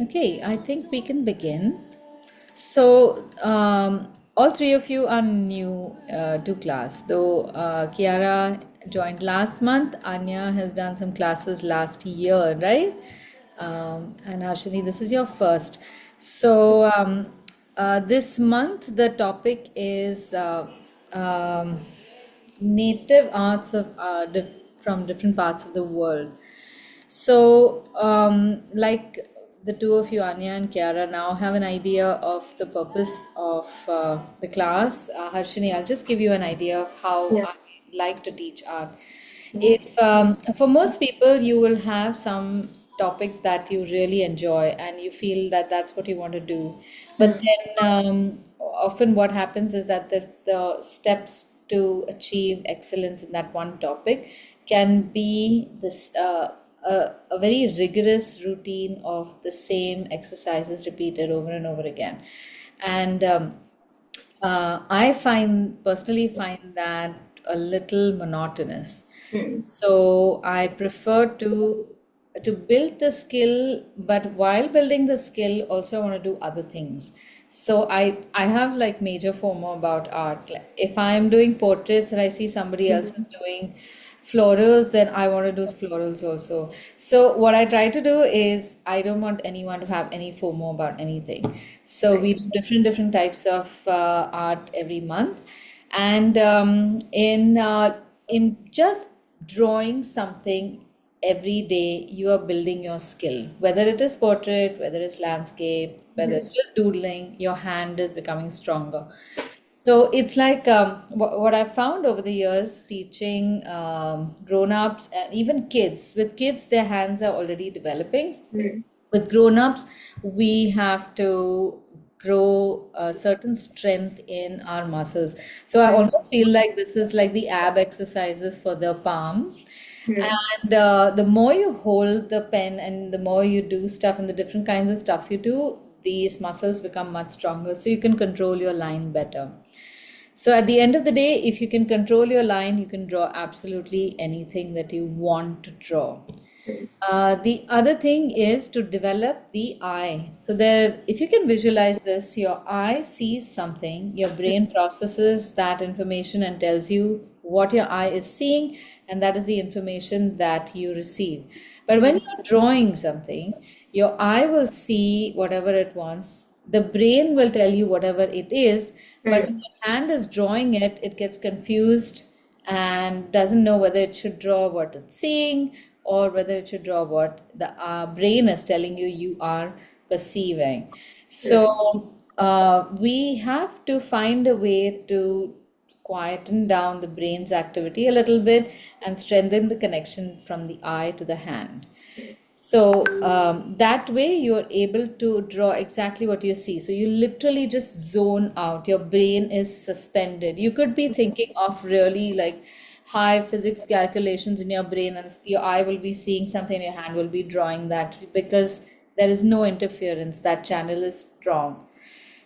Okay, I think we can begin. So, all three of you are new to class, though Kiara joined last month, Anya has done some classes last year, right? And Harshini, this is your first. So, this month the topic is native arts of from different parts of the world. So, like the two of you, Anya and Kiara, now have an idea of the purpose of the class. Harshini, I'll just give you an idea of how Yeah. I like to teach art. Yeah. If for most people, you will have some topic that you really enjoy and you feel that that's what you want to do, but Hmm. then often what happens is that the steps to achieve excellence in that one topic can be this a very rigorous routine of the same exercises repeated over and over again. And I personally find that a little monotonous. Hmm. So I prefer to build the skill, but while building the skill, also I want to do other things. So I have like major FOMO about art. Like, if I'm doing portraits and I see somebody else is doing florals, then I want to do florals also. So what I try to do is I don't want anyone to have any FOMO about anything. So Right. we do different types of art every month, and in just drawing something every day, you are building your skill. Whether it is portrait, whether it's landscape, whether Hmm. it's just doodling, your hand is becoming stronger. So it's like what I've found over the years teaching grown-ups and even kids. With kids, their hands are already developing. Hmm. With grown-ups, we have to grow a certain strength in our muscles. So I Right. almost feel like this is like the ab exercises for the palm. Hmm. And the more you hold the pen and the more you do stuff and the different kinds of stuff you do, these muscles become much stronger. So you can control your line better. So at the end of the day, if you can control your line, you can draw absolutely anything that you want to draw. Hmm. The other thing is to develop the eye. So there, if you can visualize this, your eye sees something, your brain processes that information and tells you what your eye is seeing, and that is the information that you receive. But when you're drawing something, your eye will see whatever it wants. The brain will tell you whatever it is, but when Hmm. your hand is drawing it, it gets confused and doesn't know whether it should draw what it's seeing or whether it should draw what the brain is telling you you are perceiving. Hmm. So we have to find a way to quieten down the brain's activity a little bit and strengthen the connection from the eye to the hand. So that way you're able to draw exactly what you see. So you literally just zone out. Your brain is suspended. You could be thinking of really like high physics calculations in your brain, and your eye will be seeing something, your hand will be drawing that because there is no interference. That channel is strong.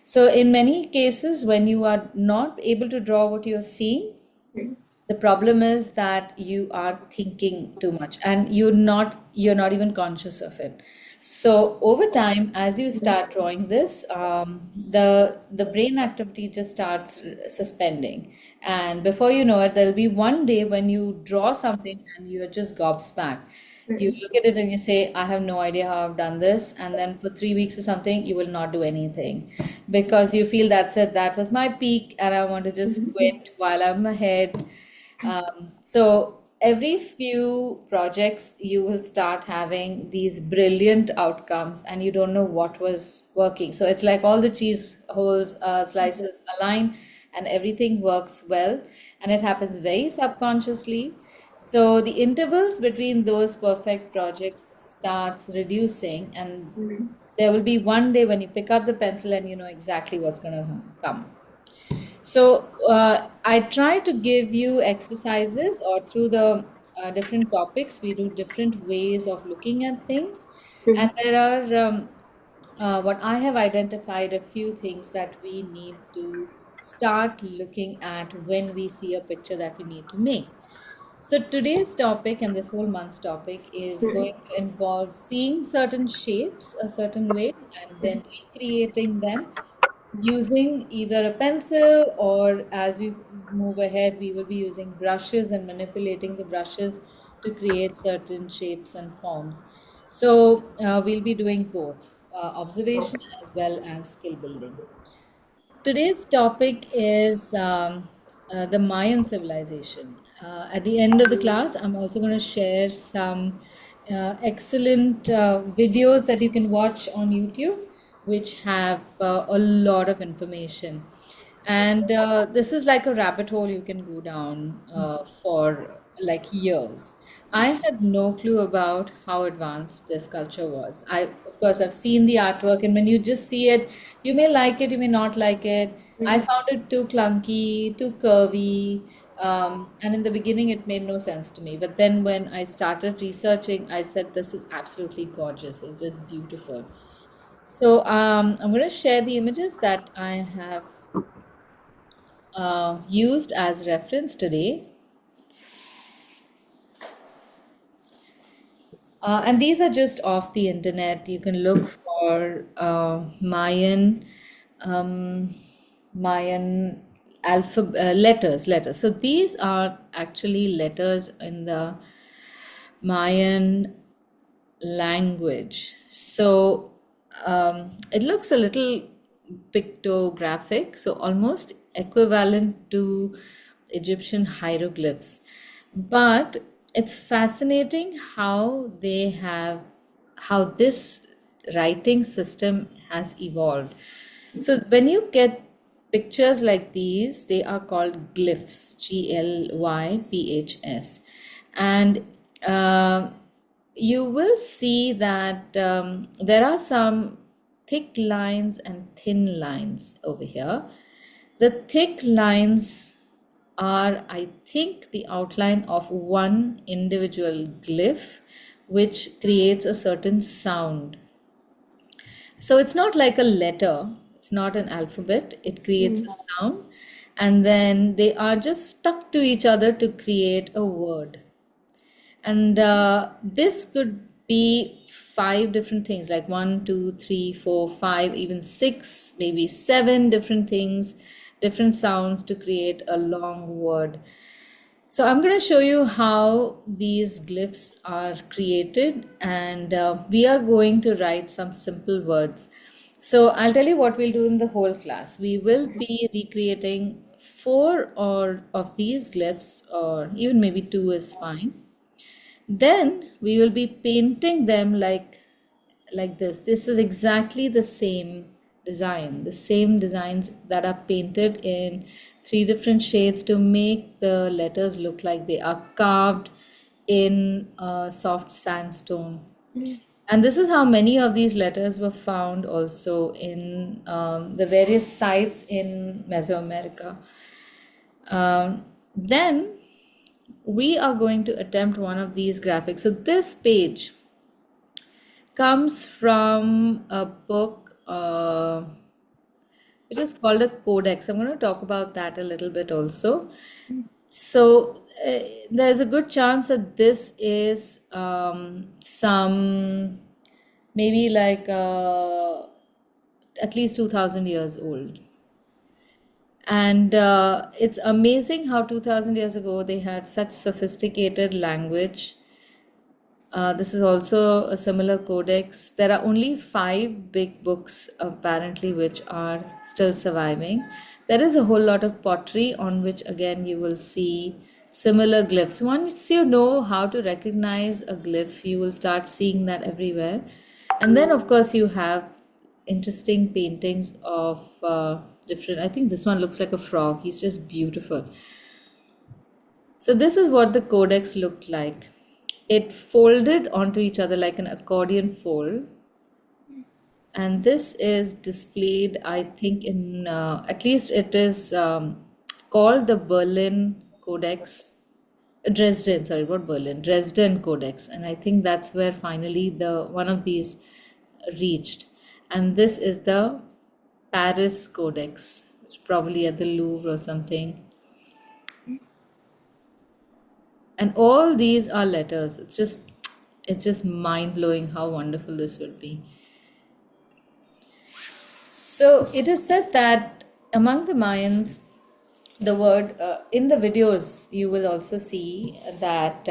So in many cases, when you are not able to draw what you're seeing, Hmm. the problem is that you are thinking too much and you're not even conscious of it. So over time, as you start drawing this, the brain activity just starts suspending, and before you know it, there'll be one day when you draw something and you're just gobsmacked. You Hmm. look at it and you say, I have no idea how I've done this. And then for 3 weeks or something, you will not do anything because you feel that's it, that was my peak, and I want to just quit while I'm ahead. So every few projects, you will start having these brilliant outcomes, and you don't know what was working. So it's like all the cheese holes, slices align, and everything works well, and it happens very subconsciously. So the intervals between those perfect projects starts reducing, and Hmm. there will be one day when you pick up the pencil and you know exactly what's going to come. So I try to give you exercises, or through the different topics, we do different ways of looking at things. And there are what I have identified a few things that we need to start looking at when we see a picture that we need to make. So today's topic and this whole month's topic is going to involve seeing certain shapes a certain way and then recreating them using either a pencil, or as we move ahead, we will be using brushes and manipulating the brushes to create certain shapes and forms. So we'll be doing both observation Okay. as well as skill building. Today's topic is the Mayan civilization. At the end of the class, I'm also going to share some excellent videos that you can watch on YouTube, which have a lot of information. And this is like a rabbit hole you can go down for like years. I had no clue about how advanced this culture was. Of course, I've seen the artwork, and when you just see it, you may like it, you may not like it. I found it too clunky, too curvy, and in the beginning, it made no sense to me. But then when I started researching, I said, this is absolutely gorgeous. It's just beautiful. So I'm going to share the images that I have used as reference today. And these are just off the internet. You can look for um, Mayan letters. So these are actually letters in the Mayan language. So it looks a little pictographic, so almost equivalent to Egyptian hieroglyphs. But it's fascinating how this writing system has evolved. So when you get pictures like these, they are called glyphs, Glyphs. And uh, you will see that there are some thick lines and thin lines over here. The thick lines are, I think, the outline of one individual glyph, which creates a certain sound. So it's not like a letter, it's not an alphabet, it creates a sound, and then they are just stuck to each other to create a word. And this could be five different things, like one, two, three, four, five, even six, maybe seven different things, different sounds to create a long word. So I'm going to show you how these glyphs are created, and we are going to write some simple words. So I'll tell you what we'll do in the whole class. We will be recreating four or of these glyphs, or even maybe two is fine. Then we will be painting them like this. This is exactly the same design, the same designs that are painted in three different shades to make the letters look like they are carved in soft sandstone. And this is how many of these letters were found also in the various sites in Mesoamerica. Then we are going to attempt one of these graphics. So this page comes from a book which is called a codex. I'm going to talk about that a little bit also. So there's a good chance that this is some maybe like at least 2000 years old. And it's amazing how 2000 years ago they had such sophisticated language. This is also a similar codex. There are only five big books apparently which are still surviving. There is a whole lot of pottery on which again you will see similar glyphs. Once you know how to recognize a glyph, you will start seeing that everywhere. And then, of course, you have interesting paintings of different. I think this one looks like a frog. He's just beautiful. So this is what the codex looked like. It folded onto each other like an accordion fold. And this is displayed, I think, in at least it is called the Berlin Codex. Dresden, sorry, not Berlin, Dresden Codex. And I think that's where finally the one of these reached. And this is the Paris Codex, probably at the Louvre or something. And all these are letters. It's just mind blowing how wonderful this would be. So it is said that among the Mayans, the word in the videos, you will also see that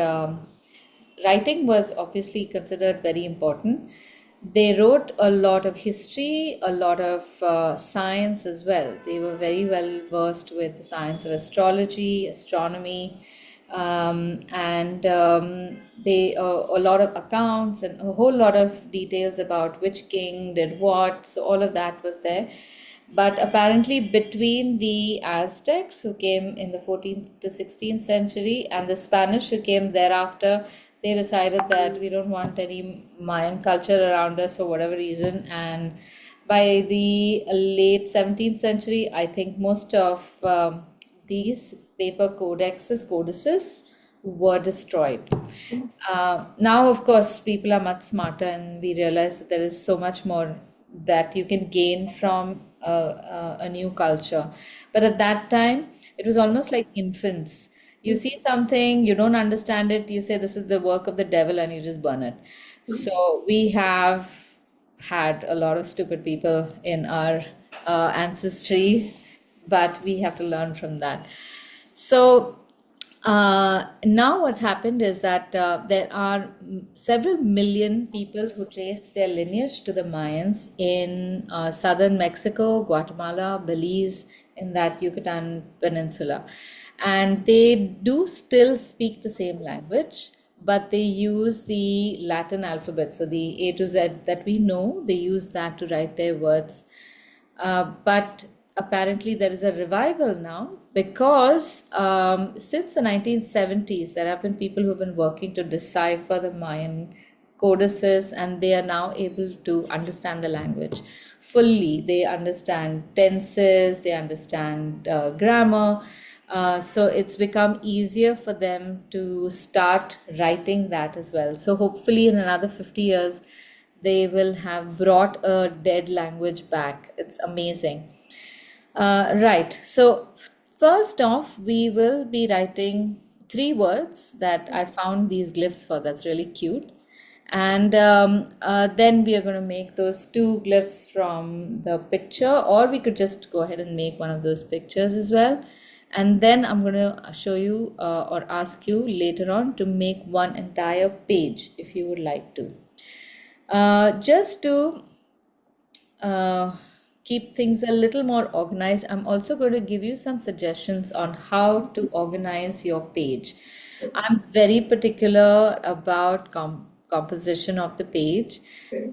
writing was obviously considered very important. They wrote a lot of history, a lot of science as well. They were very well versed with the science of astrology, astronomy, and they a lot of accounts and a whole lot of details about which king did what. So all of that was there. But apparently, between the Aztecs who came in the 14th to 16th century and the Spanish who came thereafter, they decided that we don't want any Mayan culture around us for whatever reason. And by the late 17th century, I think most of these paper codices were destroyed. Now, of course, people are much smarter, and we realize that there is so much more that you can gain from a new culture. But at that time, it was almost like infants. You see something, you don't understand it, you say this is the work of the devil, and you just burn it. So we have had a lot of stupid people in our ancestry, but we have to learn from that. So now what's happened is that there are several million people who trace their lineage to the Mayans in southern Mexico, Guatemala, Belize, in that Yucatan Peninsula. And they do still speak the same language, but they use the Latin alphabet. So the A to Z that we know, they use that to write their words. But apparently, there is a revival now because since the 1970s, there have been people who have been working to decipher the Mayan codices, and they are now able to understand the language fully. They understand tenses, they understand grammar. So it's become easier for them to start writing that as well. So hopefully, in another 50 years, they will have brought a dead language back. It's amazing. Right. So, first off, we will be writing three words that I found these glyphs for. That's really cute. And then we are going to make those two glyphs from the picture, or we could just go ahead and make one of those pictures as well. And then I'm going to show you or ask you later on to make one entire page if you would like to. Just to keep things a little more organized, I'm also going to give you some suggestions on how to organize your page. I'm very particular about composition of the page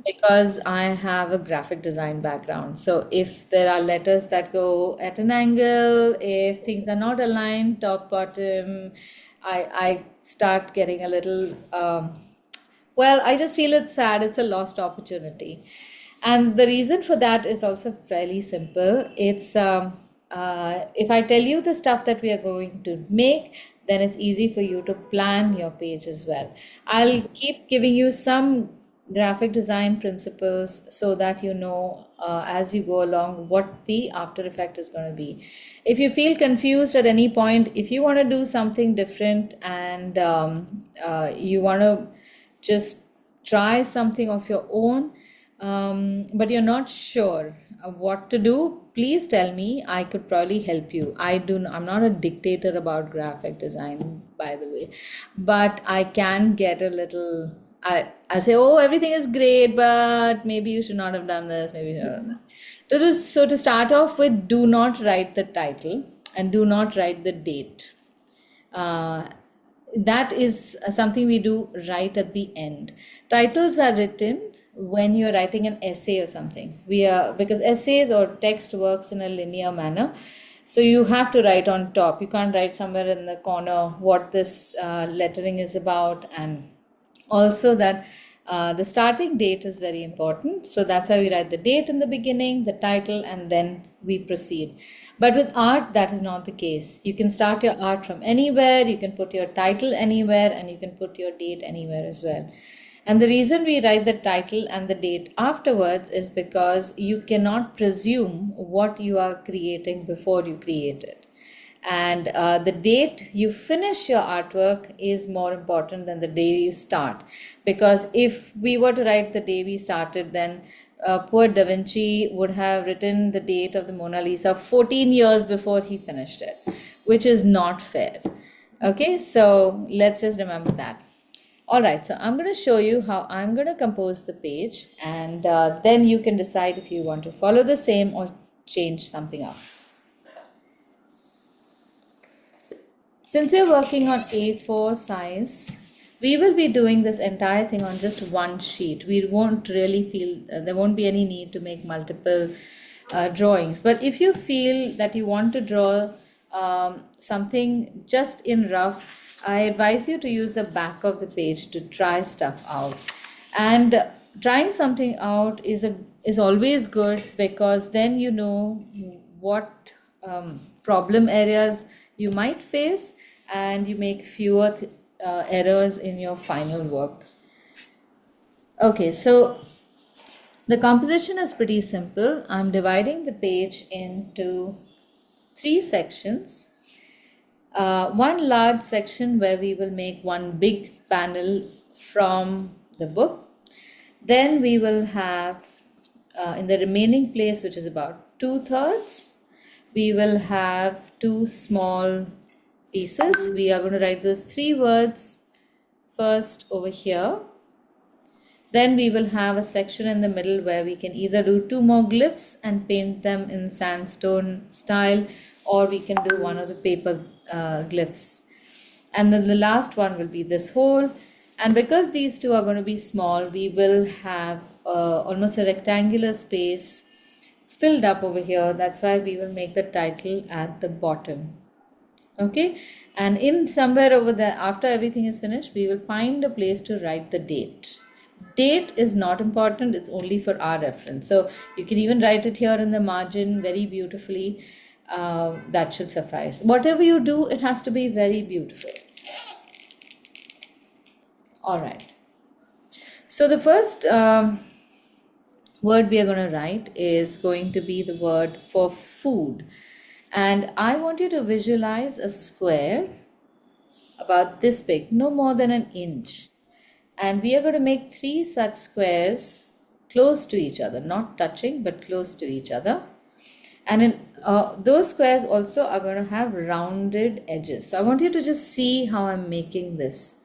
because I have a graphic design background. So if there are letters that go at an angle, if things are not aligned, top, bottom, I start getting a little, well, I just feel it's sad. It's a lost opportunity. And the reason for that is also fairly simple. It's if I tell you the stuff that we are going to make, then it's easy for you to plan your page as well. I'll keep giving you some graphic design principles so that you know as you go along what the after effect is going to be. If you feel confused at any point, if you want to do something different and you want to just try something of your own, but you're not sure what to do, please tell me. I could probably help you. I'm not a dictator about graphic design, by the way, but I can get a little. I'll say, oh, everything is great, but maybe you should not have done this. Maybe you should have done that. So to start off with, do not write the title and do not write the date. That is something we do right at the end. Titles are written when you're writing an essay or something. Because essays or text works in a linear manner. So you have to write on top. You can't write somewhere in the corner what this lettering is about, and also that the starting date is very important. So that's how we write the date in the beginning, the title, and then we proceed. But with art, that is not the case. You can start your art from anywhere, you can put your title anywhere, and you can put your date anywhere as well. And the reason we write the title and the date afterwards is because you cannot presume what you are creating before you create it. And the date you finish your artwork is more important than the day you start. Because if we were to write the day we started, then poor Da Vinci would have written the date of the Mona Lisa 14 years before he finished it, which is not fair. Okay, so let's just remember that. All right, so I'm going to show you how I'm going to compose the page, and then you can decide if you want to follow the same or change something up. Since we're working on A4 size, we will be doing this entire thing on just one sheet. We won't really feel, there won't be any need to make multiple drawings. But if you feel that you want to draw something just in rough, I advise you to use the back of the page to try stuff out. And trying something out is always good, because then you know what problem areas you might face, and you make fewer errors in your final work. Okay, so the composition is pretty simple. I'm dividing the page into 3 sections. One large section where we will make one big panel from the book. Then we will have in the remaining place, which is about 2/3, we will have 2 small pieces. We are going to write those 3 words first over here. Then we will have a section in the middle where we can either do 2 more glyphs and paint them in sandstone style, or we can do one of the paper glyphs. And then the last one will be this hole. And because these 2 are going to be small, we will have almost a rectangular space filled up over here. That's why we will make the title at the bottom. Okay, and in somewhere over there, after everything is finished, we will find a place to write the date. Date is not important, it's only for our reference. So you can even write it here in the margin very beautifully. That should suffice. Whatever you do, it has to be very beautiful. All right. So the first word we are going to write is going to be the word for food. And I want you to visualize a square about this big, no more than an inch. And we are going to make 3 such squares close to each other, not touching, but close to each other. And in, those squares also are going to have rounded edges. So I want you to just see how I'm making this.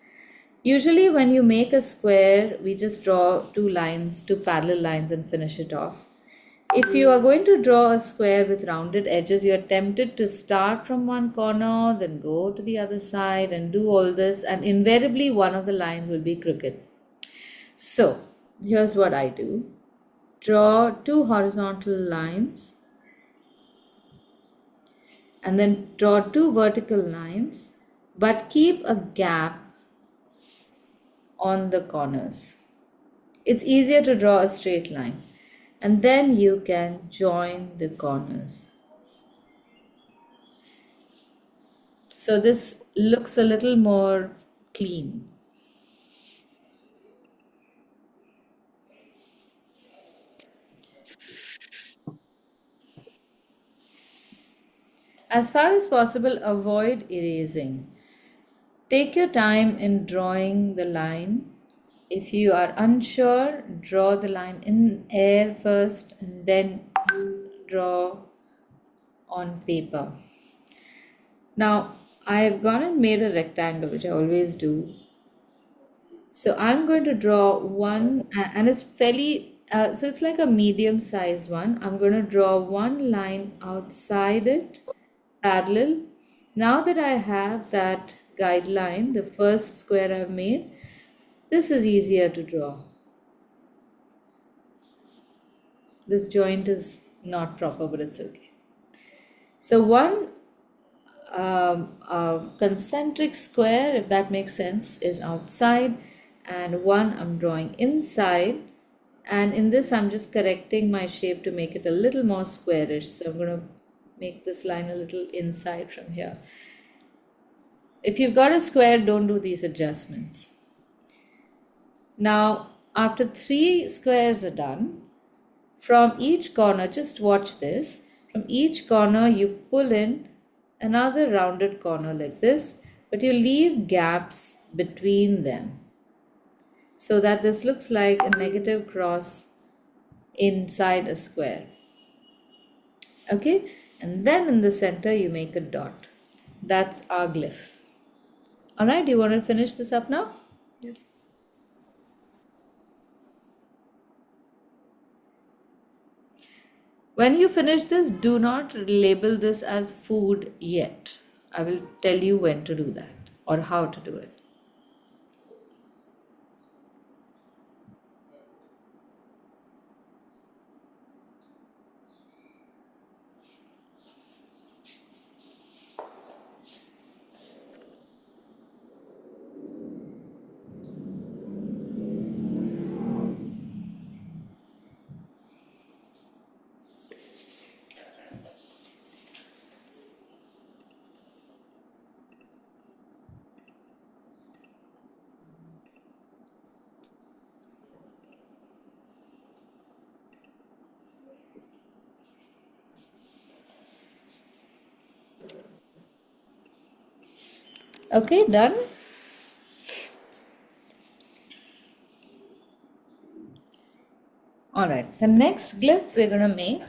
Usually when you make a square, we just draw 2 lines, 2 parallel lines, and finish it off. If you are going to draw a square with rounded edges, you are tempted to start from one corner, then go to the other side and do all this, and invariably one of the lines will be crooked. So here's what I do. Draw 2 horizontal lines and then draw 2 vertical lines, but keep a gap on the corners. It's easier to draw a straight line. And then you can join the corners. So this looks a little more clean. As far as possible, avoid erasing. Take your time in drawing the line. If you are unsure, draw the line in air first and then draw on paper. Now, I have gone and made a rectangle, which I always do. So I'm going to draw one, and it's fairly, so it's like a medium sized one. I'm going to draw one line outside it, parallel. Now that I have that guideline, the first square I've made, this is easier to draw. This joint is not proper, but it's okay. So one concentric square, if that makes sense, is outside, and one I'm drawing inside. And in this, I'm just correcting my shape to make it a little more squarish. So I'm going to make this line a little inside from here. If you've got a square, don't do these adjustments. Now, after 3 squares are done, from each corner, just watch this, from each corner you pull in another rounded corner like this, but you leave gaps between them so that this looks like a negative cross inside a square. Okay, and then in the center you make a dot. That's our glyph. All right, do you want to finish this up now? Yep. When you finish this, do not label this as food yet. I will tell you when to do that or how to do it. Okay, done. All right, the next glyph we're going to make.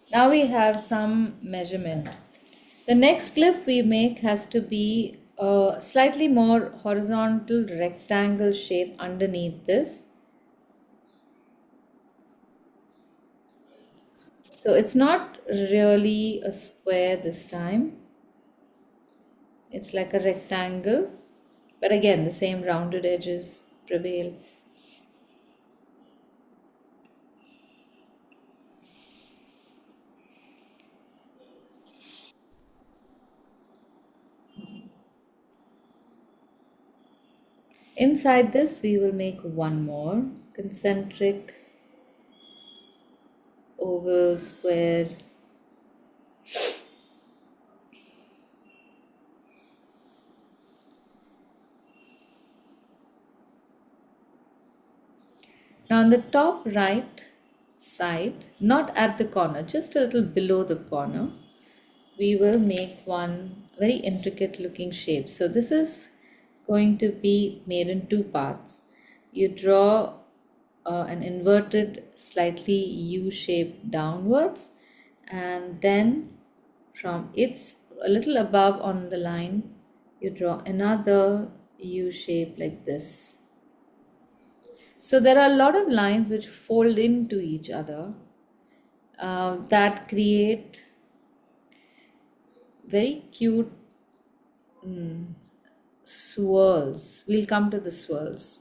Now we have some measurement. The next glyph we make has to be a slightly more horizontal rectangle shape underneath this. So it's not really a square this time. It's like a rectangle, but again, the same rounded edges prevail. Inside this, we will make one more concentric oval square. Now on the top right side, not at the corner, just a little below the corner, we will make one very intricate looking shape. So this is going to be made in two parts. You draw an inverted slightly U shape downwards, and then from its a little above on the line you draw another U shape like this. So there are a lot of lines which fold into each other that create very cute swirls. We'll come to the swirls.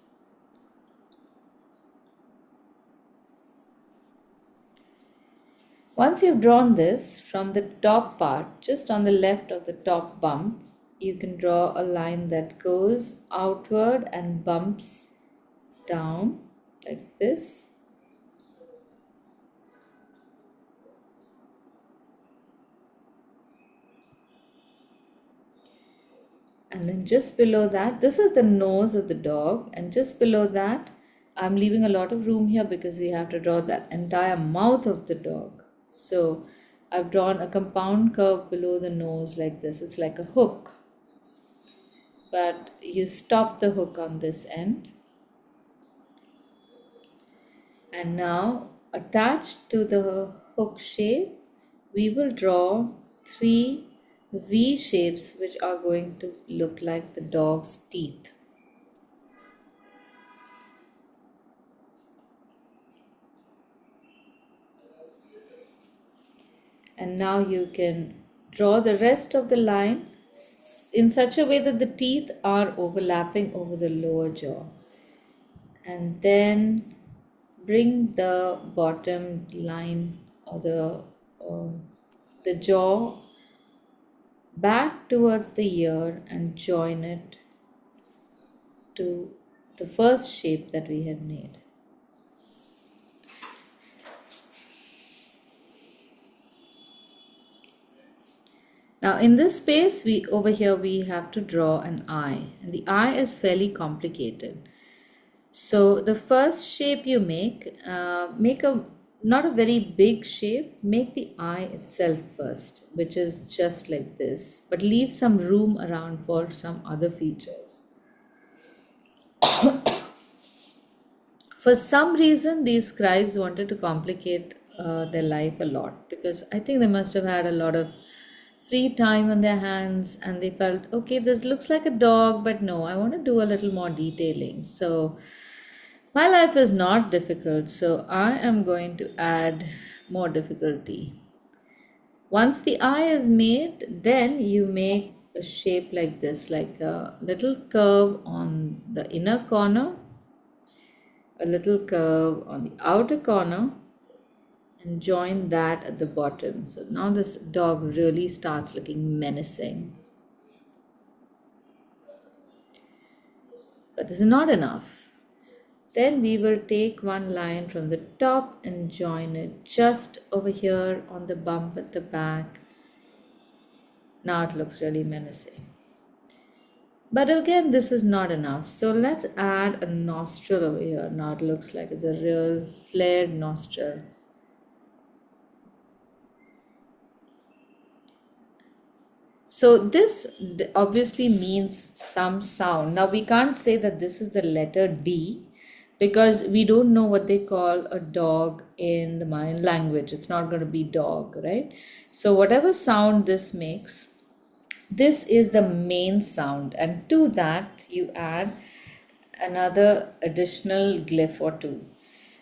Once you've drawn this from the top part, just on the left of the top bump, you can draw a line that goes outward and bumps down like this. And then just below that, this is the nose of the dog, and just below that, I'm leaving a lot of room here because we have to draw that entire mouth of the dog. So I've drawn a compound curve below the nose like this. It's like a hook, but you stop the hook on this end. And now attached to the hook shape, we will draw three V shapes which are going to look like the dog's teeth. And now you can draw the rest of the line in such a way that the teeth are overlapping over the lower jaw. And then bring the bottom line or the jaw back towards the ear and join it to the first shape that we had made. Now in this space, over here we have to draw an eye, and the eye is fairly complicated. So the first shape you make a not a very big shape, make the eye itself first, which is just like this, but leave some room around for some other features. For some reason, these scribes wanted to complicate their life a lot, because I think they must have had a lot of free time on their hands, and they felt, okay, this looks like a dog, but no, I want to do a little more detailing. So my life is not difficult, so I am going to add more difficulty. Once the eye is made, then you make a shape like this, like a little curve on the inner corner, a little curve on the outer corner, and join that at the bottom. So now this dog really starts looking menacing. But this is not enough. Then we will take one line from the top and join it just over here on the bump at the back. Now it looks really menacing. But again, this is not enough. So let's add a nostril over here. Now it looks like it's a real flared nostril. So this obviously means some sound. Now we can't say that this is the letter D, because we don't know what they call a dog in the Mayan language. It's not going to be dog, right? So whatever sound this makes, this is the main sound, and to that you add another additional glyph or two.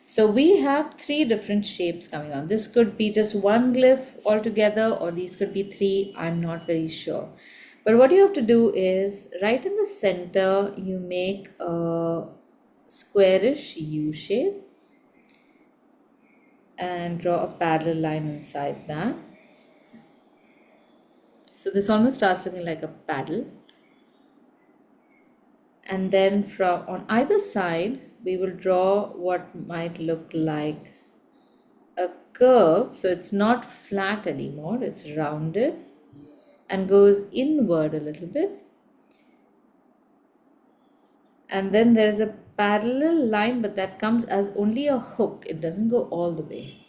So we have three different shapes coming on. This could be just one glyph altogether, or these could be three. I'm not very sure. But what you have to do is, right in the center, you make a squarish U shape and draw a parallel line inside that. So this almost starts looking like a paddle. And then from on either side, we will draw what might look like a curve. So it's not flat anymore, it's rounded and goes inward a little bit. And then there's a parallel line, but that comes as only a hook, it doesn't go all the way.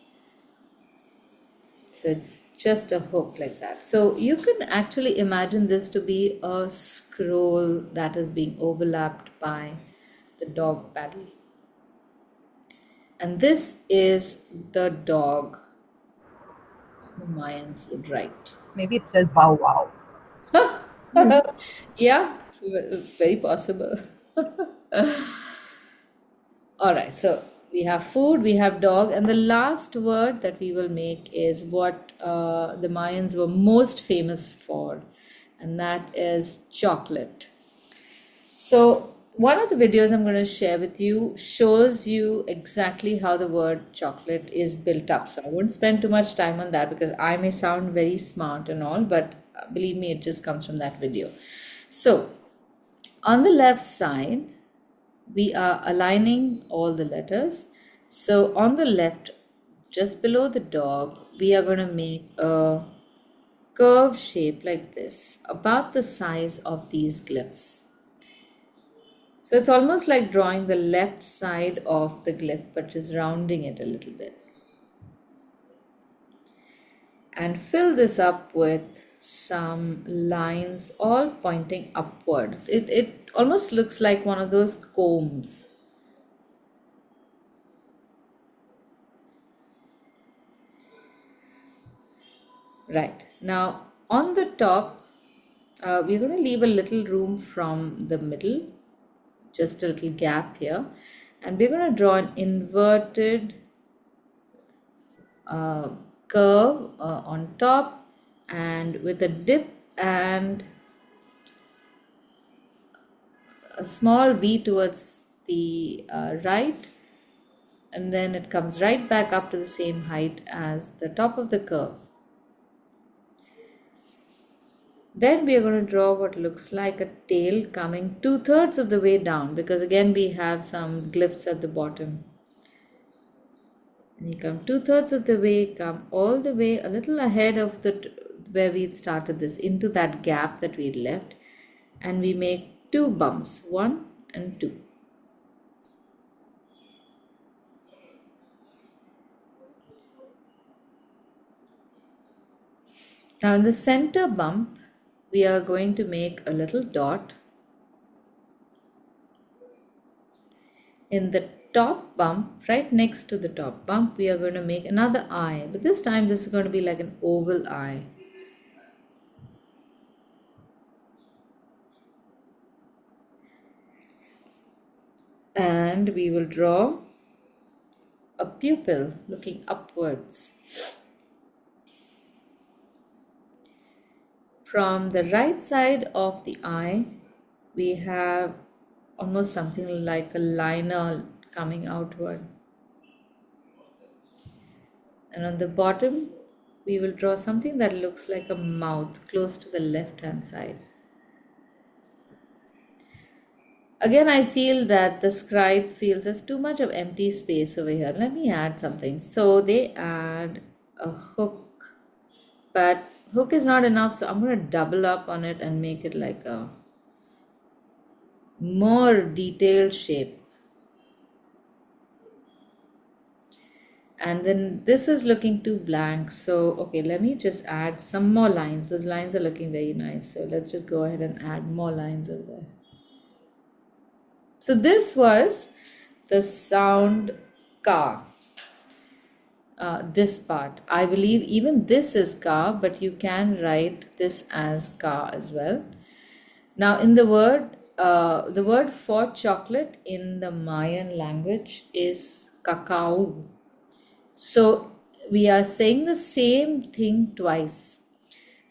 So it's just a hook like that. So you can actually imagine this to be a scroll that is being overlapped by the dog paddle. And this is the dog the Mayans would write. Maybe it says bow wow. Yeah, very possible. All right, so we have food, we have dog, and the last word that we will make is what the Mayans were most famous for, and that is chocolate. So, one of the videos I'm going to share with you shows you exactly how the word chocolate is built up. So, I won't spend too much time on that because I may sound very smart and all, but believe me, it just comes from that video. So, on the left side, we are aligning all the letters. So, on the left, just below the dog, we are going to make a curved shape like this, about the size of these glyphs. So it's almost like drawing the left side of the glyph, but just rounding it a little bit. And fill this up with some lines all pointing upward. It almost looks like one of those combs. Right. Now on the top, we're going to leave a little room from the middle, just a little gap here. And we're going to draw an inverted curve on top, and with a dip and a small V towards the right, and then it comes right back up to the same height as the top of the curve. Then we are going to draw what looks like a tail coming 2/3 of the way down, because again we have some glyphs at the bottom. And you come 2/3 of the way, come all the way a little ahead of the where we started this, into that gap that we left, and we make two bumps, 1 and 2. Now in the center bump, we are going to make a little dot. In the top bump, right next to the top bump, we are going to make another eye. But this time this is going to be like an oval eye. And we will draw a pupil looking upwards. From the right side of the eye, we have almost something like a liner coming outward. And on the bottom, we will draw something that looks like a mouth close to the left hand side. Again, I feel that the scribe feels there's too much of empty space over here. Let me add something. So they add a hook, but hook is not enough, so I'm going to double up on it and make it like a more detailed shape. And then this is looking too blank, so okay, let me just add some more lines. Those lines are looking very nice, so let's just go ahead and add more lines over there. So this was the sound ka. This part, I believe even this is ka, but you can write this as ka as well. Now in the word for chocolate in the Mayan language is cacao. So we are saying the same thing twice.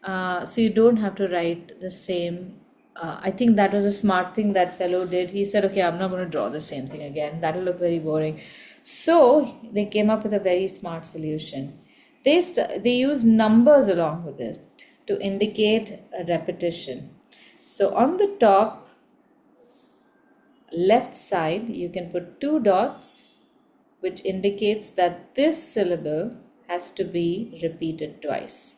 So you don't have to write the same. I think that was a smart thing that fellow did. He said, okay, I'm not going to draw the same thing again. That'll look very boring. So they came up with a very smart solution. They use numbers along with it to indicate a repetition. So on the top left side, you can put 2 dots, which indicates that this syllable has to be repeated twice.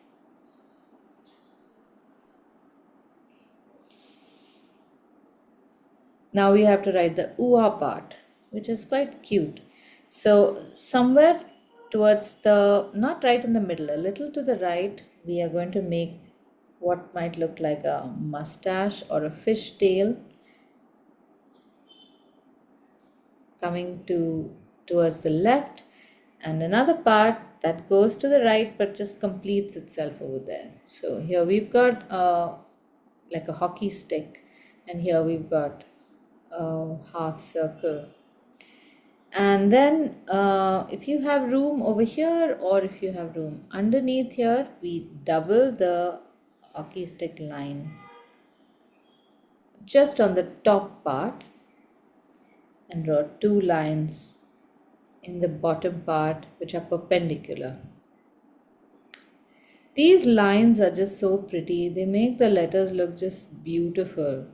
Now we have to write the ua part, which is quite cute. So somewhere towards the, not right in the middle, a little to the right, we are going to make what might look like a mustache or a fish tail coming towards the left, and another part that goes to the right but just completes itself over there. So here we've got like a hockey stick, and here we've got a half circle. And then if you have room over here, or if you have room underneath here, we double the hockey stick line just on the top part and draw 2 lines in the bottom part which are perpendicular. These lines are just so pretty. They make the letters look just beautiful.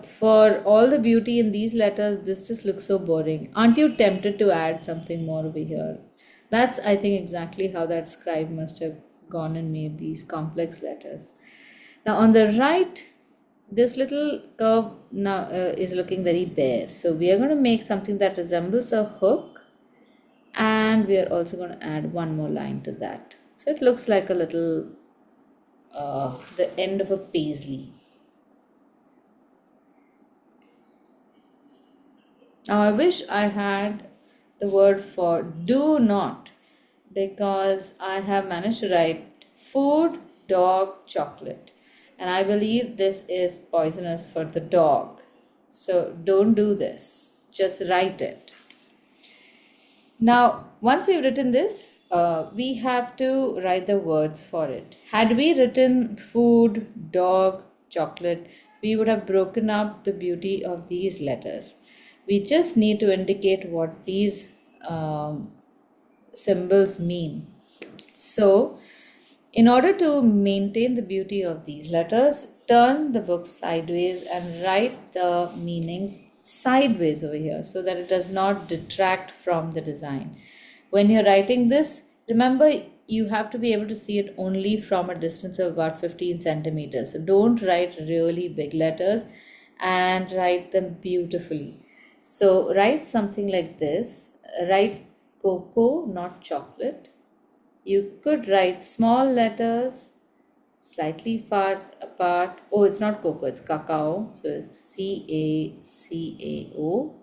For all the beauty in these letters, this just looks so boring. Aren't you tempted to add something more over here? That's, I think, exactly how that scribe must have gone and made these complex letters. Now on the right, this little curve now is looking very bare. So we are going to make something that resembles a hook, and we are also going to add one more line to that. So it looks like a little, the end of a paisley. Now I wish I had the word for do not, because I have managed to write food, dog, chocolate. And I believe this is poisonous for the dog. So don't do this. Just write it. Now, once we've written this, we have to write the words for it. Had we written food, dog, chocolate, we would have broken up the beauty of these letters. We just need to indicate what these symbols mean. So, in order to maintain the beauty of these letters, turn the book sideways and write the meanings sideways over here so that it does not detract from the design. When you're writing this, remember you have to be able to see it only from a distance of about 15 centimeters. So don't write really big letters, and write them beautifully. So write something like this. Write cocoa, not chocolate. You could write small letters slightly far apart. Oh, it's not cocoa, it's cacao. So it's CACAO.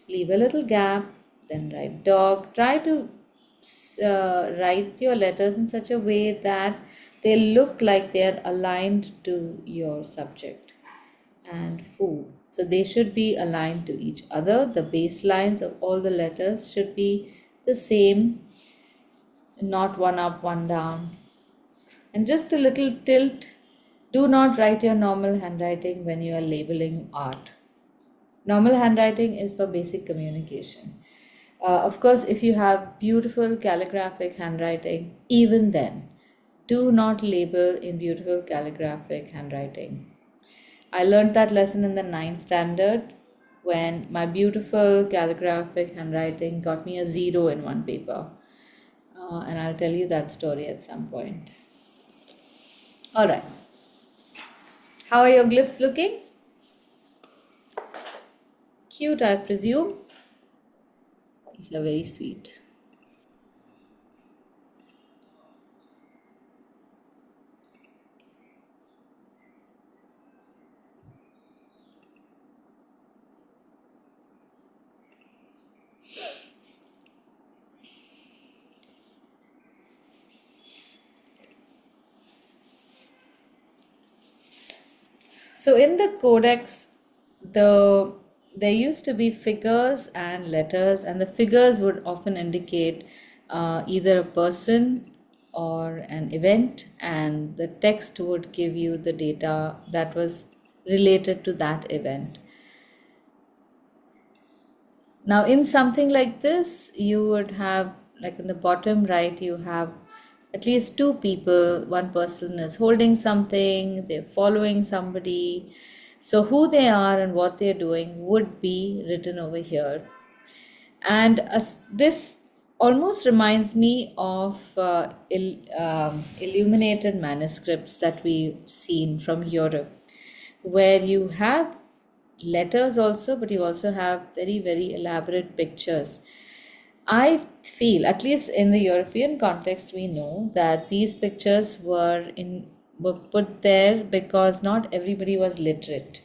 Leave a little gap, then write dog. Try to write your letters in such a way that they look like they are aligned to your subject and who. So they should be aligned to each other. The baselines of all the letters should be the same, not one up, one down. And just a little tilt. Do not write your normal handwriting when you are labeling art. Normal handwriting is for basic communication. Of course, if you have beautiful calligraphic handwriting, even then, do not label in beautiful calligraphic handwriting. I learned that lesson in the ninth standard when my beautiful calligraphic handwriting got me a zero in one paper. And I'll tell you that story at some point. All right. How are your glyphs looking? Cute, I presume. These are very sweet. So in the codex, there used to be figures and letters, and the figures would often indicate either a person or an event, and the text would give you the data that was related to that event. Now, in something like this, you would have, like in the bottom right, you have at least two people. One person is holding something, they're following somebody. So, who they are and what they're doing would be written over here. And this almost reminds me of illuminated manuscripts that we've seen from Europe, where you have letters also, but you also have very, very elaborate pictures. I feel, at least in the European context, we know that these pictures were put there because not everybody was literate.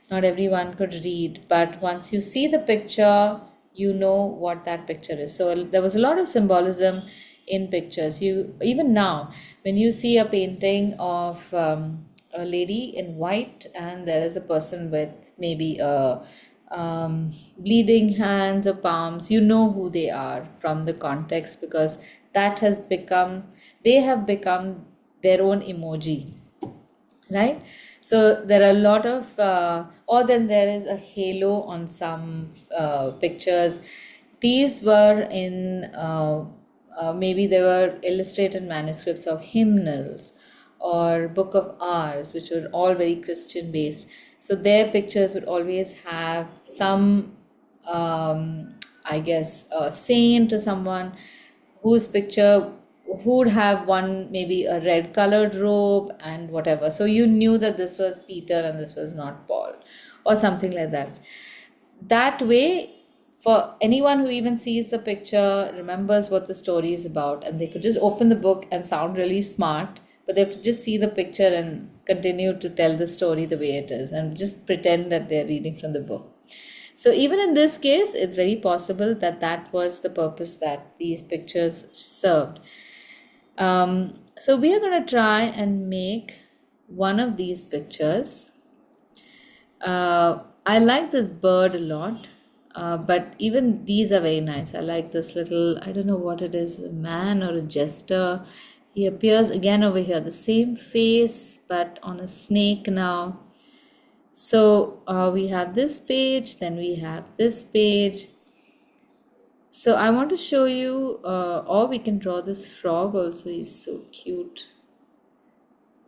Not everyone could read, but once you see the picture, you know what that picture is. So there was a lot of symbolism in pictures. You even now, when you see a painting of a lady in white, and there is a person with maybe a bleeding hands or palms, you know who they are from the context because that has become, they have become their own emoji, right? So there are a lot of or then there is a halo on some pictures. These were in maybe they were illustrated manuscripts of hymnals or book of hours, which were all very Christian based. So their pictures would always have some I guess a saint or someone whose picture, who would have one maybe a red colored robe and whatever. So you knew that this was Peter and this was not Paul or something like that. That way, for anyone who even sees the picture, remembers what the story is about, and they could just open the book and sound really smart, but they have to just see the picture and continue to tell the story the way it is and just pretend that they're reading from the book. So even in this case, it's very possible that that was the purpose that these pictures served. So we are going to try and make one of these pictures. I like this bird a lot, but even these are very nice. I like this little, I don't know what it is, a man or a jester. He appears again over here, the same face, but on a snake now. So we have this page, then we have this page. So I want to show you, or we can draw this frog also. He's so cute.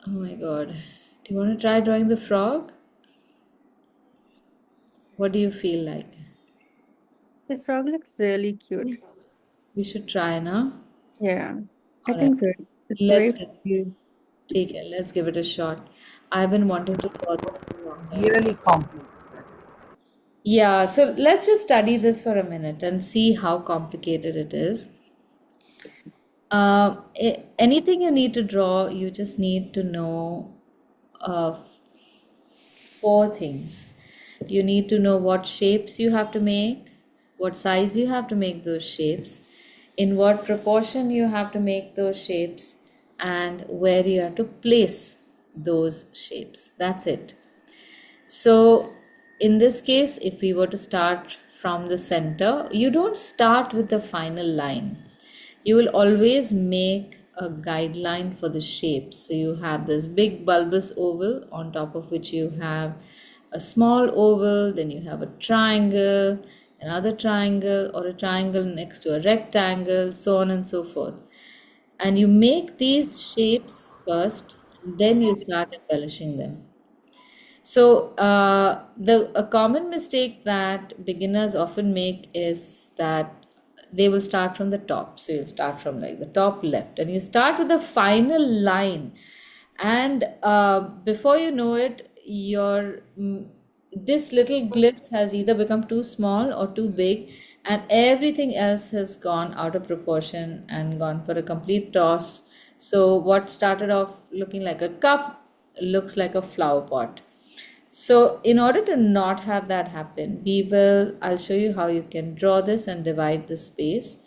Oh my God. Do you want to try drawing the frog? What do you feel like? The frog looks really cute. We should try now. Yeah, I All right. think so. It's very Let's cute. take it. Let's give it a shot. I've been wanting to draw this for a long time. Really complex. Yeah, so let's just study this for a minute and see how complicated it is. Anything you need to draw, you just need to know uh, four things. You need to know what shapes you have to make, what size you have to make those shapes, in what proportion you have to make those shapes, and where you have to place those shapes. That's it. So, in this case, if we were to start from the center, you don't start with the final line. You will always make a guideline for the shapes. So, you have this big bulbous oval on top of which you have a small oval, then you have a triangle, another triangle, or a triangle next to a rectangle, so on and so forth. And you make these shapes first, and then you start embellishing them. So, the a common mistake that beginners often make is that they will start from the top. So, you'll start from like the top left, and you start with the final line, and before you know it, your this little glyph has either become too small or too big, and everything else has gone out of proportion and gone for a complete toss. So, what started off looking like a cup looks like a flower pot. So in order to not have that happen, I'll show you how you can draw this and divide the space.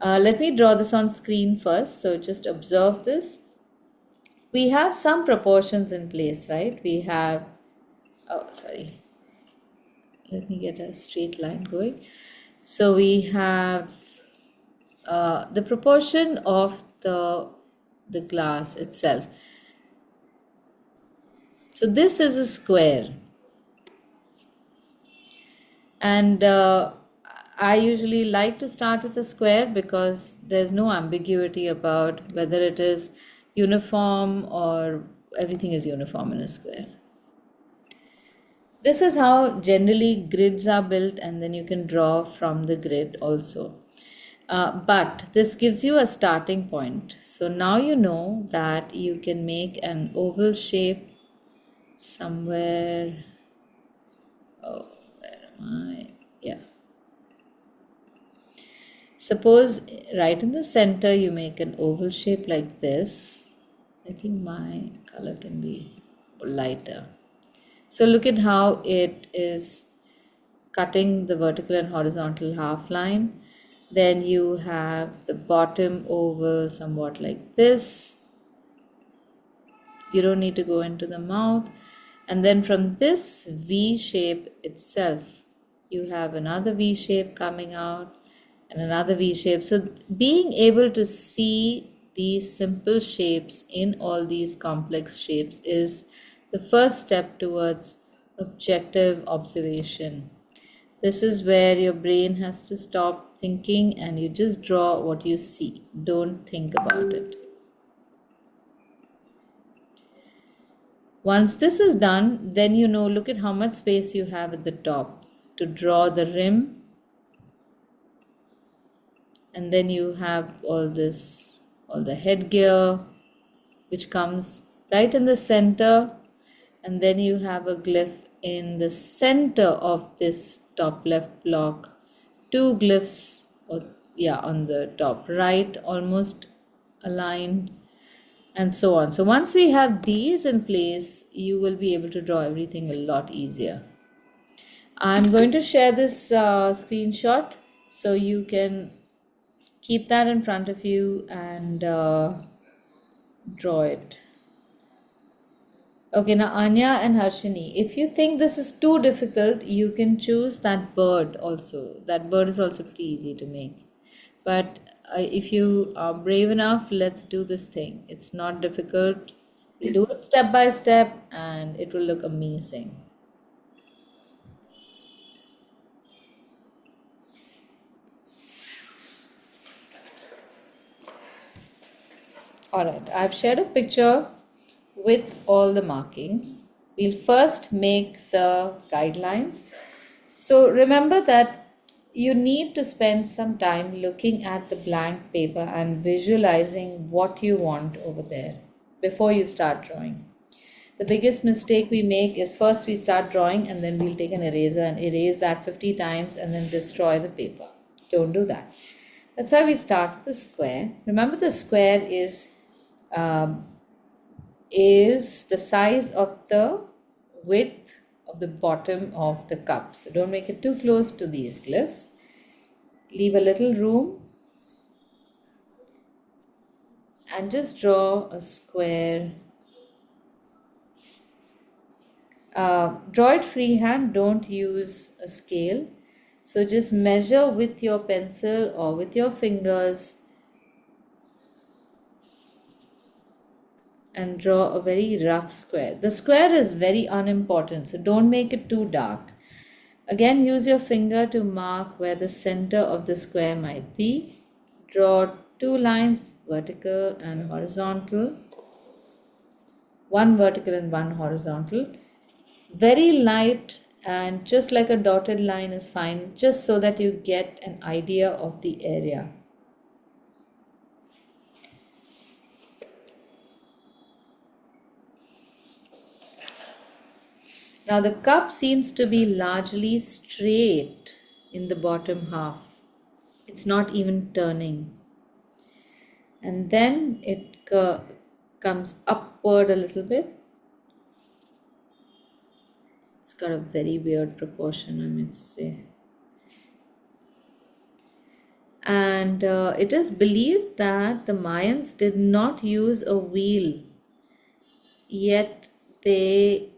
Let me draw this on screen first. So just observe this. We have some proportions in place, right? We have, oh, sorry. Let me get a straight line going. So we have the proportion of the glass itself. So this is a square. And I usually like to start with a square because there's no ambiguity about whether it is uniform or everything is uniform in a square. This is how generally grids are built, and then you can draw from the grid also. But this gives you a starting point. So now you know that you can make an oval shape somewhere. Oh, where am I? Yeah. Suppose right in the center you make an oval shape like this. I think my color can be lighter. So look at how it is cutting the vertical and horizontal half line. Then you have the bottom oval somewhat like this. You don't need to go into the mouth. And then from this V shape itself, you have another V shape coming out and another V shape. So being able to see these simple shapes in all these complex shapes is the first step towards objective observation. This is where your brain has to stop thinking and you just draw what you see. Don't think about it. Once this is done, then you know, look at how much space you have at the top to draw the rim. And then you have all the headgear, which comes right in the center. And then you have a glyph in the center of this top left block. Two glyphs, on the top right, almost aligned, and so on. So once we have these in place, you will be able to draw everything a lot easier. I'm going to share this screenshot so you can keep that in front of you and draw it. Okay, now Anya and Harshini, if you think this is too difficult, you can choose that bird also. That bird is also pretty easy to make. But if you are brave enough, let's do this thing. It's not difficult. We do it step by step and it will look amazing. Alright, I've shared a picture with all the markings. We'll first make the guidelines. So remember that you need to spend some time looking at the blank paper and visualizing what you want over there before you start drawing. The biggest mistake we make is first we start drawing and then we'll take an eraser and erase that 50 times and then destroy the paper. Don't do that. That's why we start with the square. Remember, the square um, is the size of the width of the bottom of the cup. So don't make it too close to these glyphs. Leave a little room and just draw a square. Draw it freehand, don't use a scale. So just measure with your pencil or with your fingers and draw a very rough square. The square is very unimportant, so don't make it too dark. Again, use your finger to mark where the center of the square might be. Draw two lines, vertical and horizontal. One vertical and one horizontal. Very light, and just like a dotted line is fine, just so that you get an idea of the area. Now the cup seems to be largely straight in the bottom half. It's not even turning. And then it comes upward a little bit. It's got a very weird proportion, I must say. And it is believed that the Mayans did not use a wheel, yet they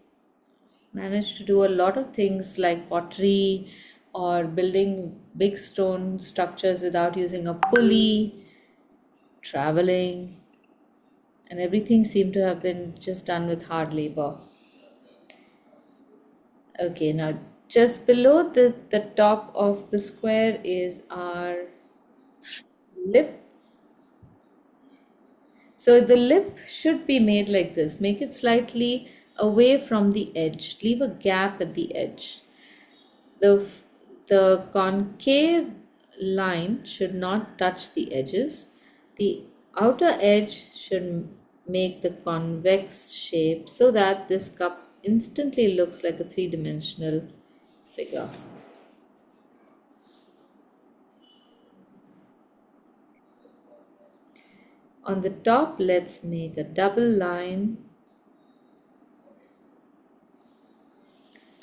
managed to do a lot of things like pottery or building big stone structures without using a pulley, traveling, and everything seemed to have been just done with hard labor. Okay, now just below the top of the square is our lip. So the lip should be made like this. Make it slightly away from the edge. Leave a gap at the edge. The concave line should not touch the edges. The outer edge should make the convex shape so that this cup instantly looks like a three-dimensional figure. On the top, let's make a double line.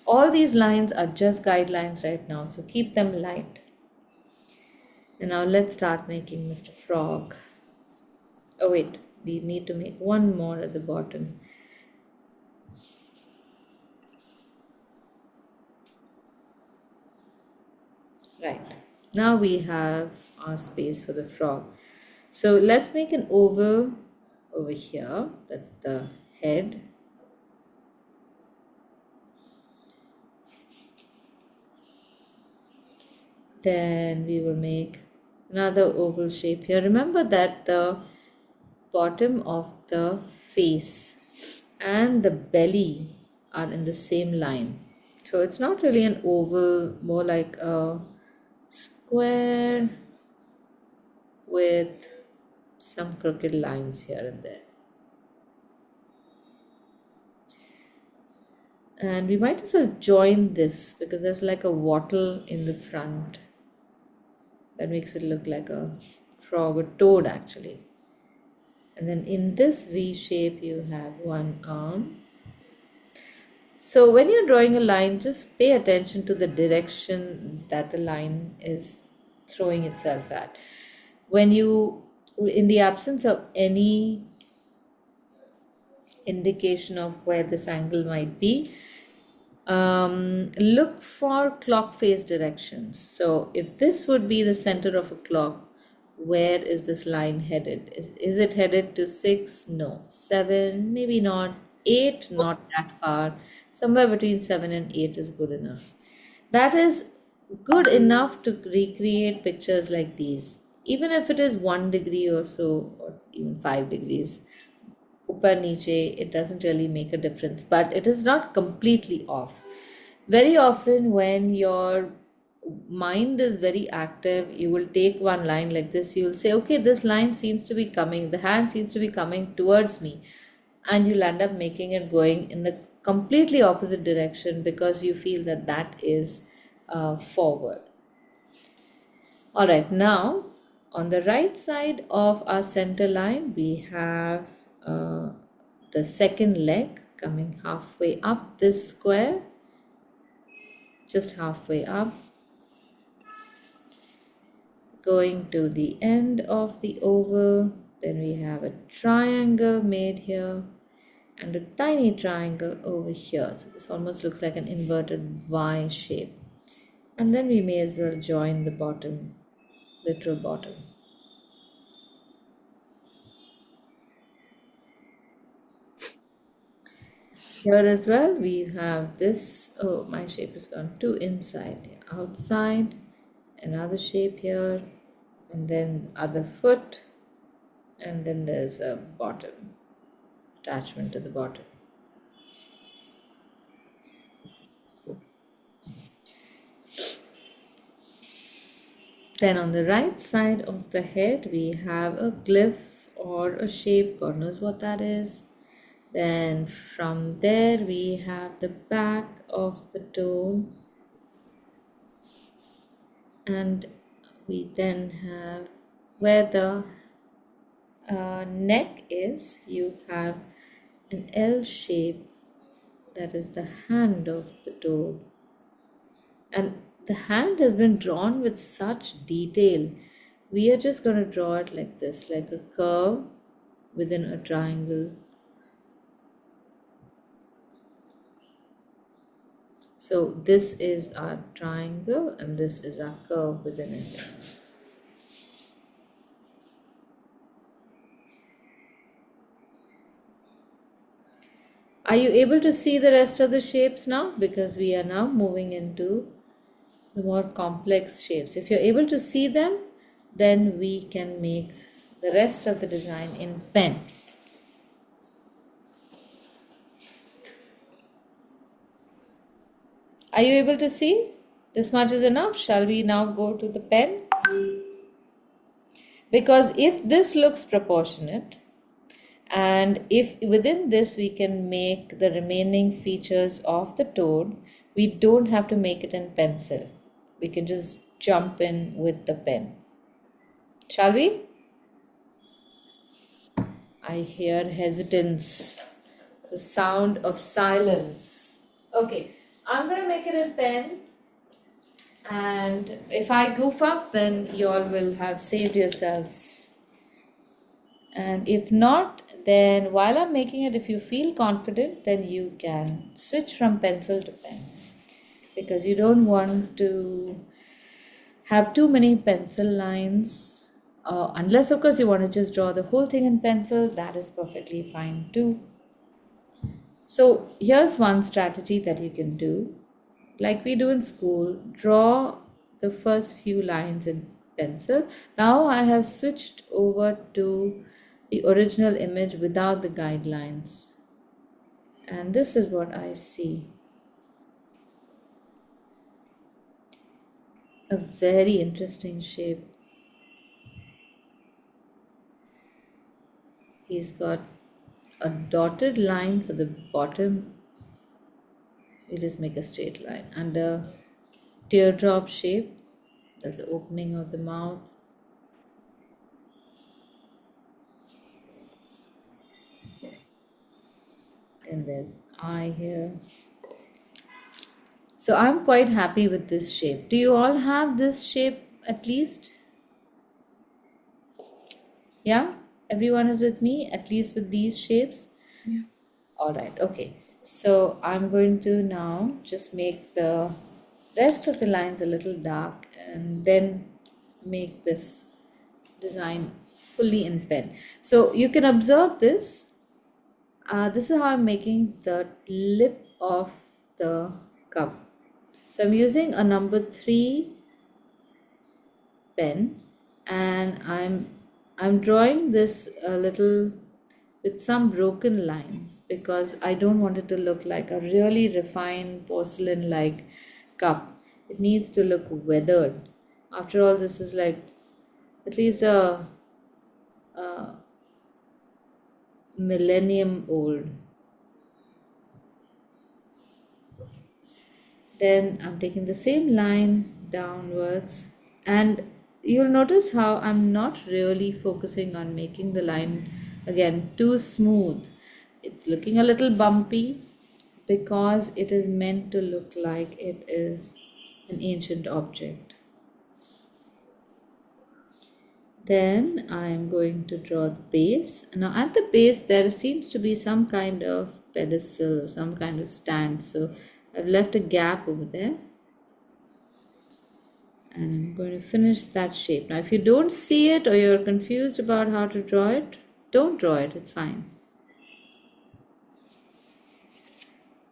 All these lines are just guidelines right now, so keep them light. And now let's start making Mr. Frog. Oh wait, we need to make one more at the bottom. Right, now we have our space for the frog. So let's make an oval over here. That's the head. Then we will make another oval shape here. Remember that the bottom of the face and the belly are in the same line. So it's not really an oval, more like a square with some crooked lines here and there. And we might as well join this because there's like a wattle in the front that makes it look like a frog or toad actually. And then in this V shape you have one arm. So when you're drawing a line, just pay attention to the direction that the line is throwing itself at. When you, in the absence of any indication of where this angle might be, look for clock face directions. So if this would be the center of a clock, where is this line headed? Is it headed to 6? No. 7? Maybe not. 8? Not that far. Somewhere between 7 and 8 is good enough. That is good enough to recreate pictures like these. Even if it is 1 degree or so, or even 5 degrees, upper niche, it doesn't really make a difference, but it is not completely off. Very often when your mind is very active, you will take one line like this, you will say, okay, this line seems to be coming, the hand seems to be coming towards me, and you'll end up making it going in the completely opposite direction because you feel that that is forward. All right, now On the right side of our center line, we have uh, the second leg coming halfway up this square, just halfway up, going to the end of the oval. Then we have a triangle made here and a tiny triangle over here. So this almost looks like an inverted Y shape. And then we may as well join the bottom, literal bottom. Here as well, we have this. Oh, my shape has gone too inside. Outside, another shape here, and then other foot, and then there's a bottom, attachment to the bottom. Then on the right side of the head, we have a glyph or a shape, God knows what that is. Then from there, we have the back of the toe, and we then have where the neck is, you have an L shape, that is the hand of the toe. And the hand has been drawn with such detail. We are just going to draw it like this, like a curve within a triangle. So this is our triangle and this is our curve within it. Are you able to see the rest of the shapes now? Because we are now moving into the more complex shapes. If you're able to see them, then we can make the rest of the design in pen. Are you able to see? This much is enough. Shall we now go to the pen? Because if this looks proportionate, and if within this we can make the remaining features of the toad, we don't have to make it in pencil. We can just jump in with the pen. Shall we? I hear hesitance, the sound of silence. Okay, I'm going to make it in pen. And if I goof up, then you all will have saved yourselves. And if not, then while I'm making it, if you feel confident, then you can switch from pencil to pen. Because you don't want to have too many pencil lines. Unless, of course, you want to just draw the whole thing in pencil, that is perfectly fine too. So here's one strategy that you can do. Like we do in school, draw the first few lines in pencil. Now I have switched over to the original image without the guidelines. And this is what I see. A very interesting shape. He's got a dotted line for the bottom. We just make a straight line. And a teardrop shape. That's the opening of the mouth. And there's eye here. So I'm quite happy with this shape. Do you all have this shape at least? Yeah? Everyone is with me, at least with these shapes? Yeah. All right, okay. So I'm going to now just make the rest of the lines a little dark and then make this design fully in pen. So you can observe this. This is how I'm making the lip of the cup. So I'm using a number 3 pen and I'm drawing this a little with some broken lines because I don't want it to look like a really refined porcelain like cup. It needs to look weathered. After all, this is like at least a millennium old. Then I'm taking the same line downwards and you'll notice how I'm not really focusing on making the line again too smooth. It's looking a little bumpy because it is meant to look like it is an ancient object. Then I'm going to draw the base. Now at the base there seems to be some kind of pedestal or some kind of stand. So I've left a gap over there and I'm going to finish that shape. Now if you don't see it or you're confused about how to draw it, don't draw it, it's fine.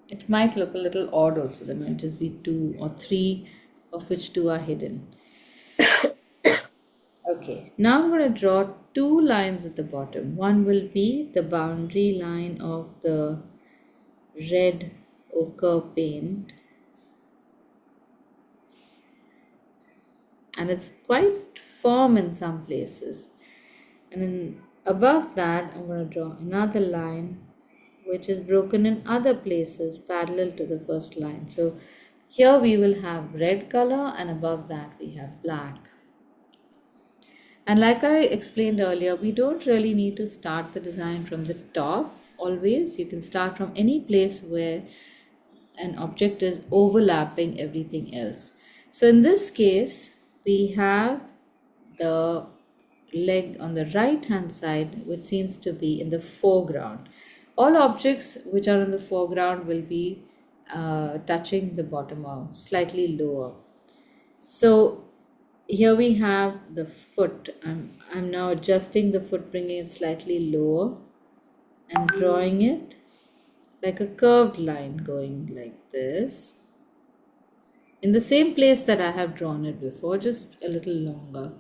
It might look a little odd also. There might just be two or three, of which two are hidden. Okay, now I'm going to draw two lines at the bottom. One will be the boundary line of the red ochre paint, and it's quite firm in some places. And then above that, I'm going to draw another line which is broken in other places parallel to the first line. So here we will have red color, and above that we have black. And like I explained earlier, we don't really need to start the design from the top always. You can start from any place where an object is overlapping everything else. So in this case, we have the leg on the right hand side, which seems to be in the foreground. All objects which are in the foreground will be touching the bottom or slightly lower. So here we have the foot. I'm now adjusting the foot, bringing it slightly lower and drawing it like a curved line going like this in the same place that I have drawn it before, just a little longer.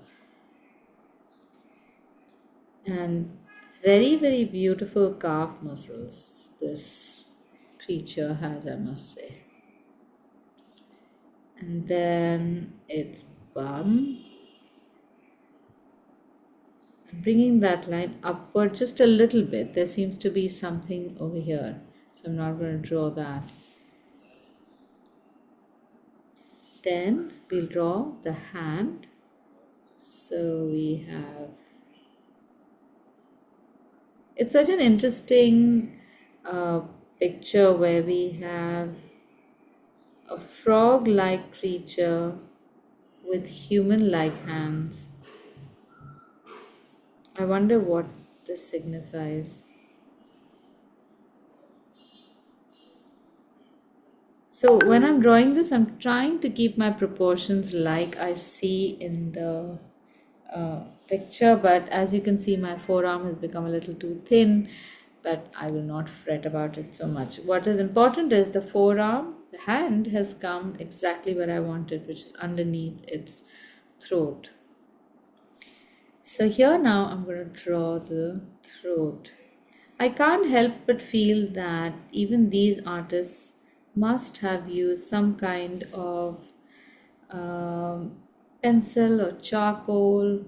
And very, very beautiful calf muscles this creature has, I must say. And then its bum. And bringing that line upward just a little bit. There seems to be something over here. So I'm not going to draw that. Then we'll draw the hand. So we have, it's such an interesting picture where we have a frog-like creature with human-like hands. I wonder what this signifies. So when I'm drawing this, I'm trying to keep my proportions like I see in the picture, but as you can see, my forearm has become a little too thin, but I will not fret about it so much. What is important is the forearm, the hand has come exactly where I wanted, which is underneath its throat. So here now I'm going to draw the throat. I can't help but feel that even these artists must have used some kind of pencil or charcoal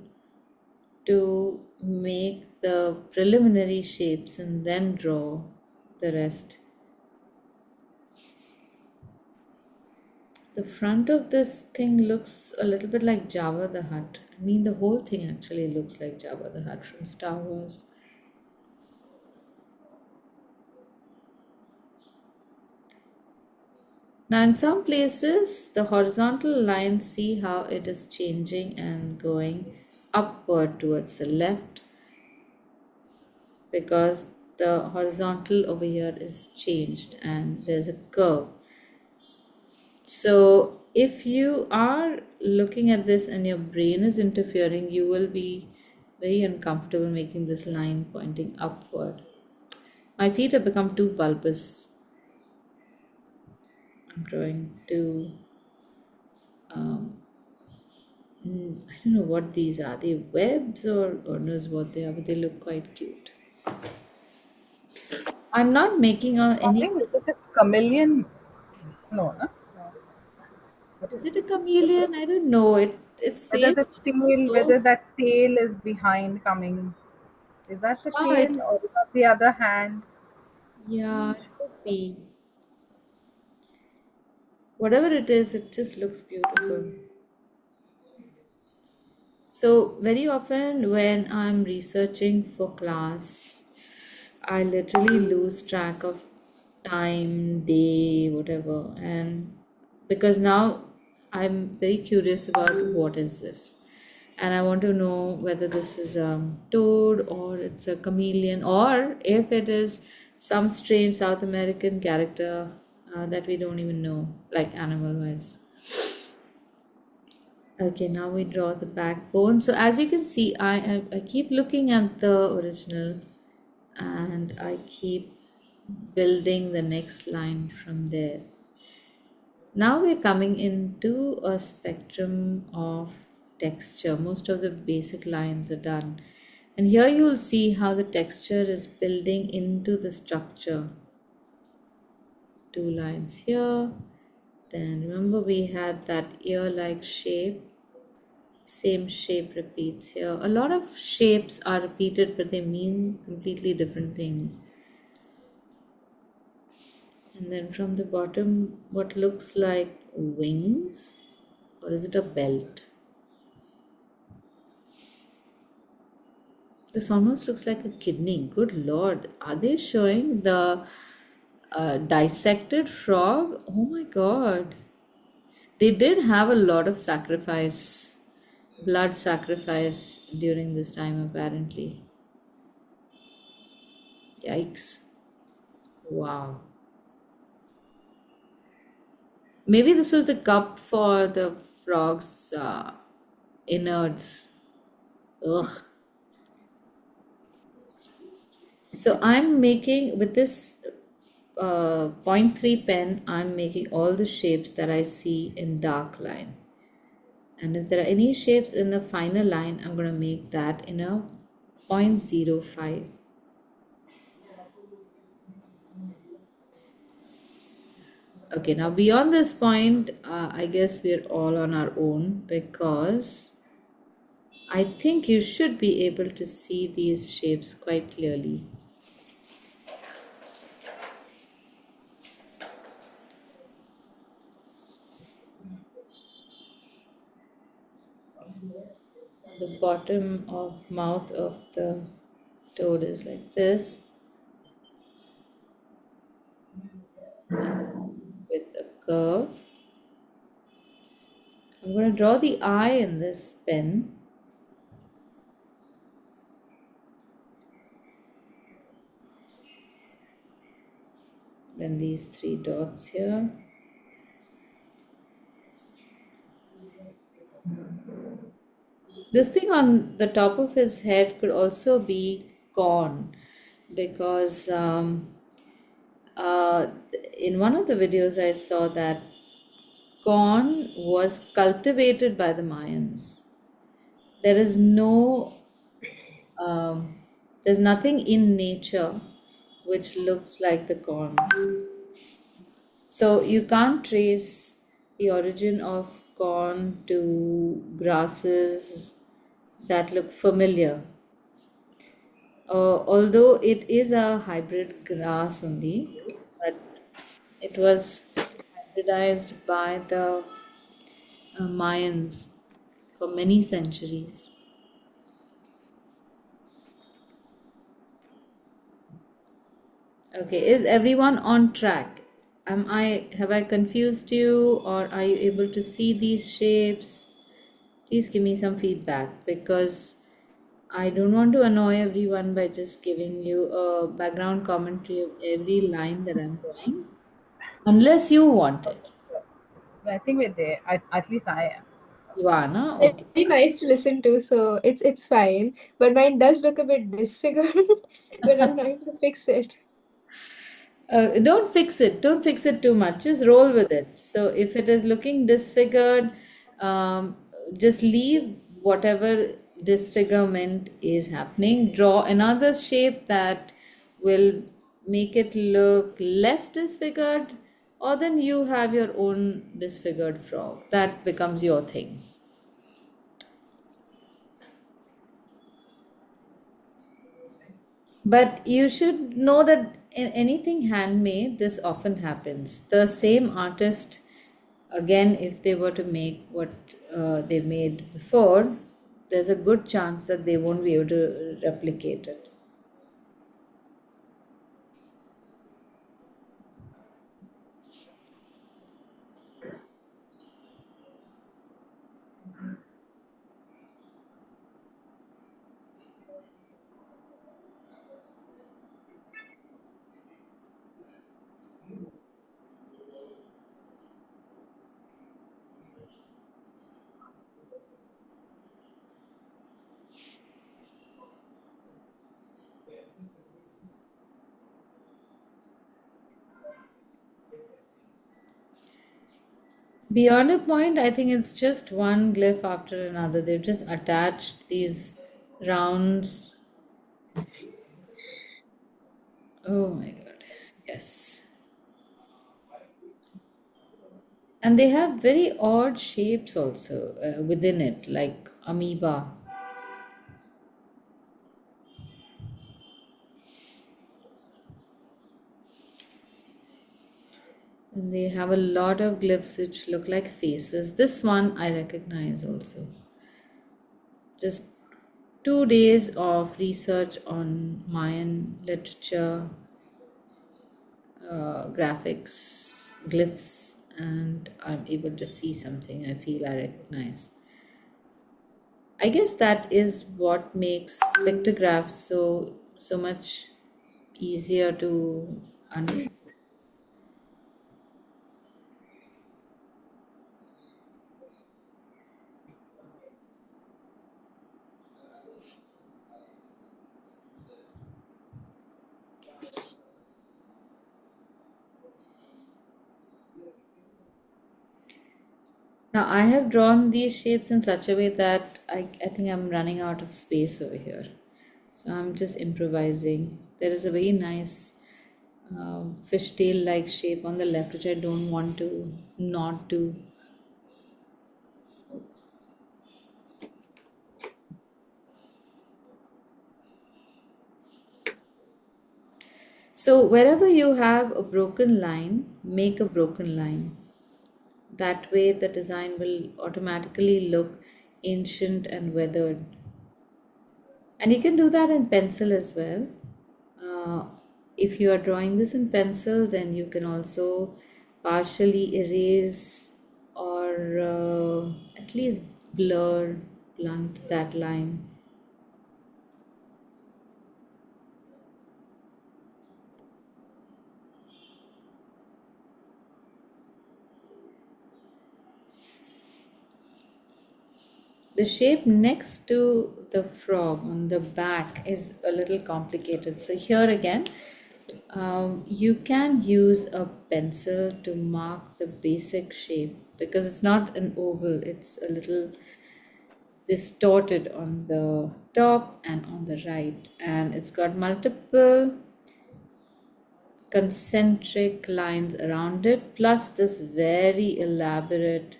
to make the preliminary shapes and then draw the rest. The front of this thing looks a little bit like Jabba the Hutt. I mean, the whole thing actually looks like Jabba the Hutt from Star Wars. Now, in some places, the horizontal lines, see how it is changing and going upward towards the left because the horizontal over here is changed and there's a curve. So, if you are looking at this and your brain is interfering, you will be very uncomfortable making this line pointing upward. My feet have become too bulbous. I'm drawing too. I don't know what these are. They webs or God knows what they are, but they look quite cute. I'm not making any. Darling, is it a chameleon? No, no. No. What Is is it a it? What is chameleon? it? I don't know. Its Whether face the looks tail, so. whether that tail is behind coming. Is that the Yeah, tail or is that the other hand? yeah, it could be. Whatever it is, it just looks beautiful. So, very often when I'm researching for class, I literally lose track of time, day, whatever. And because now I'm very curious about what is this. And I want to know whether this is a toad or it's a chameleon or if it is some strange South American character that we don't even know, like animal wise. Okay, now we draw the backbone. So as you can see, I keep looking at the original and I keep building the next line from there. Now we're coming into a spectrum of texture. Most of the basic lines are done. And here you will see how the texture is building into the structure. Two lines here. Then remember we had that ear-like shape. Same shape repeats here. A lot of shapes are repeated, but they mean completely different things. And then from the bottom, what looks like wings, or is it a belt? This almost looks like a kidney. Good Lord. Are they showing the dissected frog? Oh my God. They did have a lot of sacrifice, blood sacrifice during this time, apparently. Yikes. Wow. Maybe this was the cup for the frog's innards. Ugh. So I'm making with this point 0.3 pen, I'm making all the shapes that I see in dark line. And if there are any shapes in the final line, I'm going to make that in a 0.05. Okay, now beyond this point, I guess we're all on our own because I think you should be able to see these shapes quite clearly. The bottom of mouth of the toad is like this with a curve. I'm going to draw the eye in this pen. Then these three dots here. This thing on the top of his head could also be corn because uh, in one of the videos I saw that corn was cultivated by the Mayans. There is no, um, there's nothing in nature which looks like the corn. So you can't trace the origin of corn to grasses that look familiar. Although it is a hybrid grass only, but it was hybridized by the Mayans for many centuries. Okay, is everyone on track? Have I confused you or are you able to see these shapes? Please give me some feedback because I don't want to annoy everyone by just giving you a background commentary of every line that I'm drawing, unless you want it. I think we're there. At least I am. You are, no? Okay. Very nice to listen to, so it's fine. But mine does look a bit disfigured when I'm trying to fix it. Don't fix it. Don't fix it too much. Just roll with it. So if it is looking disfigured, um, just leave whatever disfigurement is happening. Draw another shape that will make it look less disfigured, or then you have your own disfigured frog. That becomes your thing. But you should know that in anything handmade, this often happens. The same artist, again, if they were to make what they made before, there's a good chance that they won't be able to replicate it. Beyond a point, I think it's just one glyph after another. They've just attached these rounds. Oh my God. Yes. And they have very odd shapes also within it, like amoeba. And they have a lot of glyphs which look like faces. This one I recognize also. Just 2 days of research on Mayan literature, graphics, glyphs, and I'm able to see something I feel I recognize. I guess that is what makes pictographs so much easier to understand. Now I have drawn these shapes in such a way that I think I'm running out of space over here. So I'm just improvising. There is a very nice fishtail like shape on the left, which I don't want to not do. So wherever you have a broken line, make a broken line. That way the design will automatically look ancient and weathered. And you can do that in pencil as well. Uh, if you are drawing this in pencil, then you can also partially erase or at least blur, blunt that line. The shape next to the frog on the back is a little complicated. So here again, you can use a pencil to mark the basic shape because it's not an oval, it's a little distorted on the top and on the right, and it's got multiple concentric lines around it, plus this very elaborate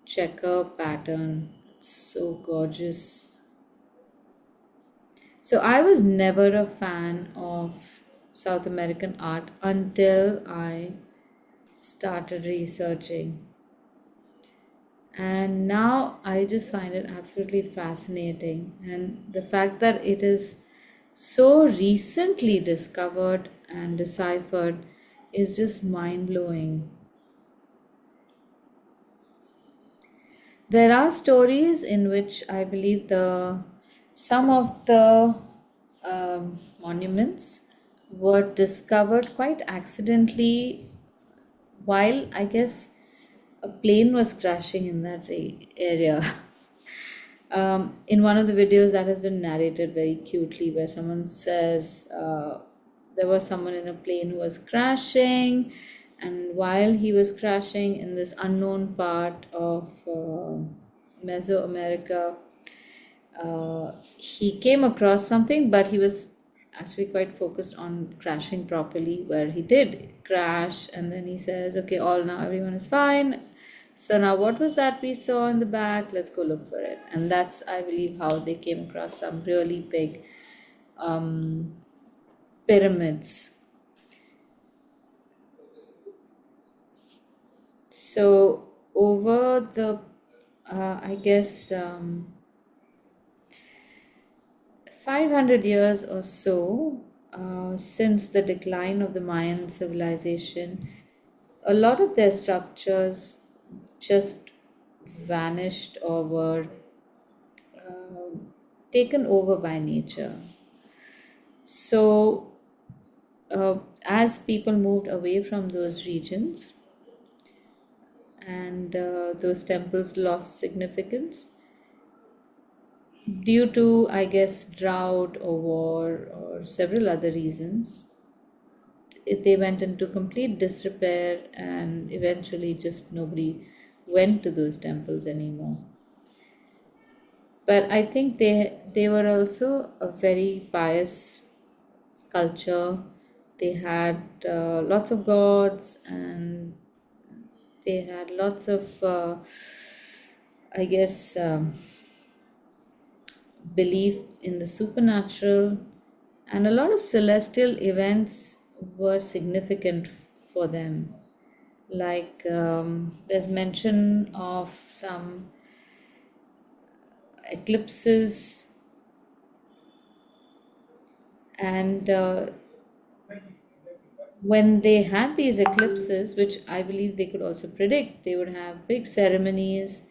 checker pattern. It's so gorgeous. So I was never a fan of South American art until I started researching. And now I just find it absolutely fascinating. And the fact that it is so recently discovered and deciphered is just mind blowing. There are stories in which I believe the some of the monuments were discovered quite accidentally while I guess a plane was crashing in that area. In one of the videos that has been narrated very cutely, where someone says there was someone in a plane who was crashing, and while he was crashing in this unknown part of Mesoamerica, he came across something, but he was actually quite focused on crashing properly, where he did crash, and then he says, okay, all now everyone is fine. So now what was that we saw in the back? Let's go look for it. And that's, I believe, how they came across some really big um, pyramids. So over the I guess 500 years or so since the decline of the Mayan civilization, a lot of their structures just vanished or were uh, taken over by nature. So, as people moved away from those regions and those temples lost significance due to, I guess, drought or war or several other reasons, they went into complete disrepair and eventually just nobody went to those temples anymore. But I think they were also a very pious culture. They had lots of gods and they had lots of I guess belief in the supernatural, and a lot of celestial events were significant for them. Like there's mention of some eclipses, and when they had these eclipses, which I believe they could also predict, they would have big ceremonies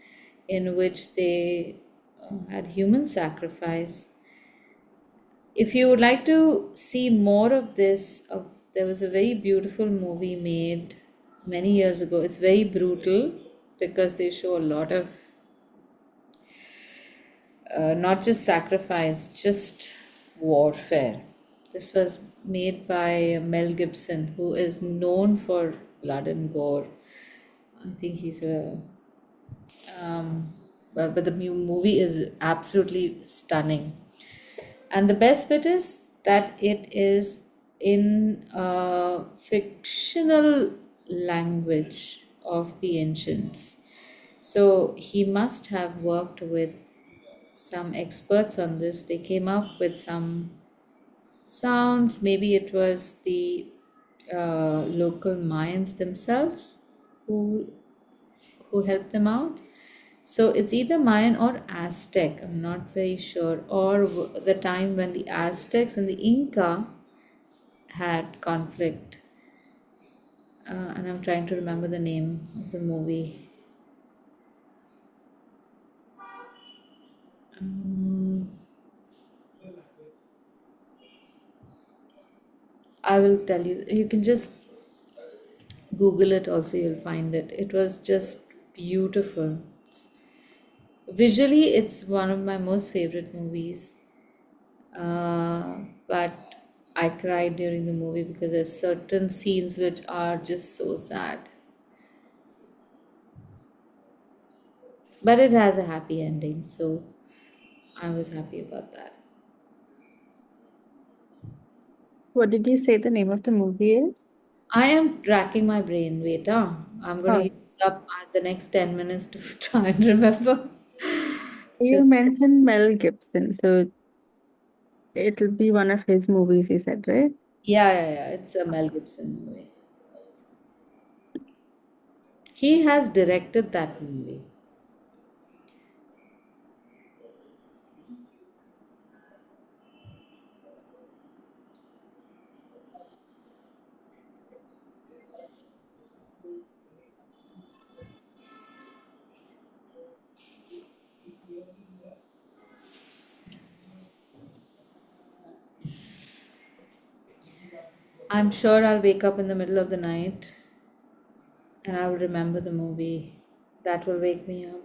in which they had human sacrifice. If you would like to see more of this, there was a very beautiful movie made many years ago. It's very brutal because they show a lot of not just sacrifice, just warfare. This was made by Mel Gibson, who is known for blood and gore. I think he's a. But the movie is absolutely stunning. And the best bit is that it is in a fictional language of the ancients. So he must have worked with some experts on this. They came up with some sounds. Maybe it was the local Mayans themselves who helped them out. So it's either Mayan or Aztec. I'm not very sure. Or the time when the Aztecs and the Inca had conflict. And I'm trying to remember the name of the movie. Um, I will tell you. You can just Google it also, you'll find it. It was just beautiful. Visually, it's one of my most favorite movies. But I cried during the movie because there's certain scenes which are just so sad. But it has a happy ending, so I was happy about that. What did you say the name of the movie is? I am racking my brain. Wait, I'm going to Oh, use up the next 10 minutes to try and remember. you Just, mentioned Mel Gibson, so it'll be one of his movies, you said, right? yeah. It's a Mel Gibson movie. He has directed that movie. I'm sure I'll wake up in the middle of the night and I'll remember the movie. That will wake me up.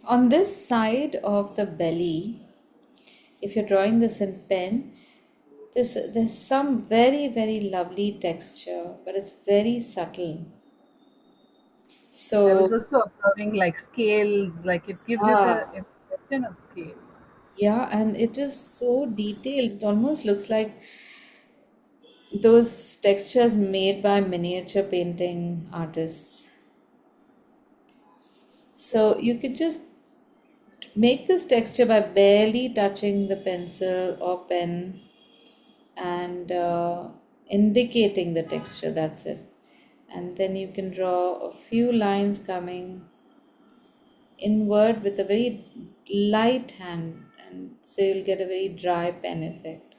On this side of the belly, if you're drawing this in pen, there's some very lovely texture, but it's very subtle. I was So also observing like scales, like it gives you the ah impression of scales. yeah, and it is so detailed. It almost looks like those textures made by miniature painting artists. So you could just make this texture by barely touching the pencil or pen and indicating the texture, that's it. And then you can draw a few lines coming inward with a very light hand, and so you'll get a very dry pen effect.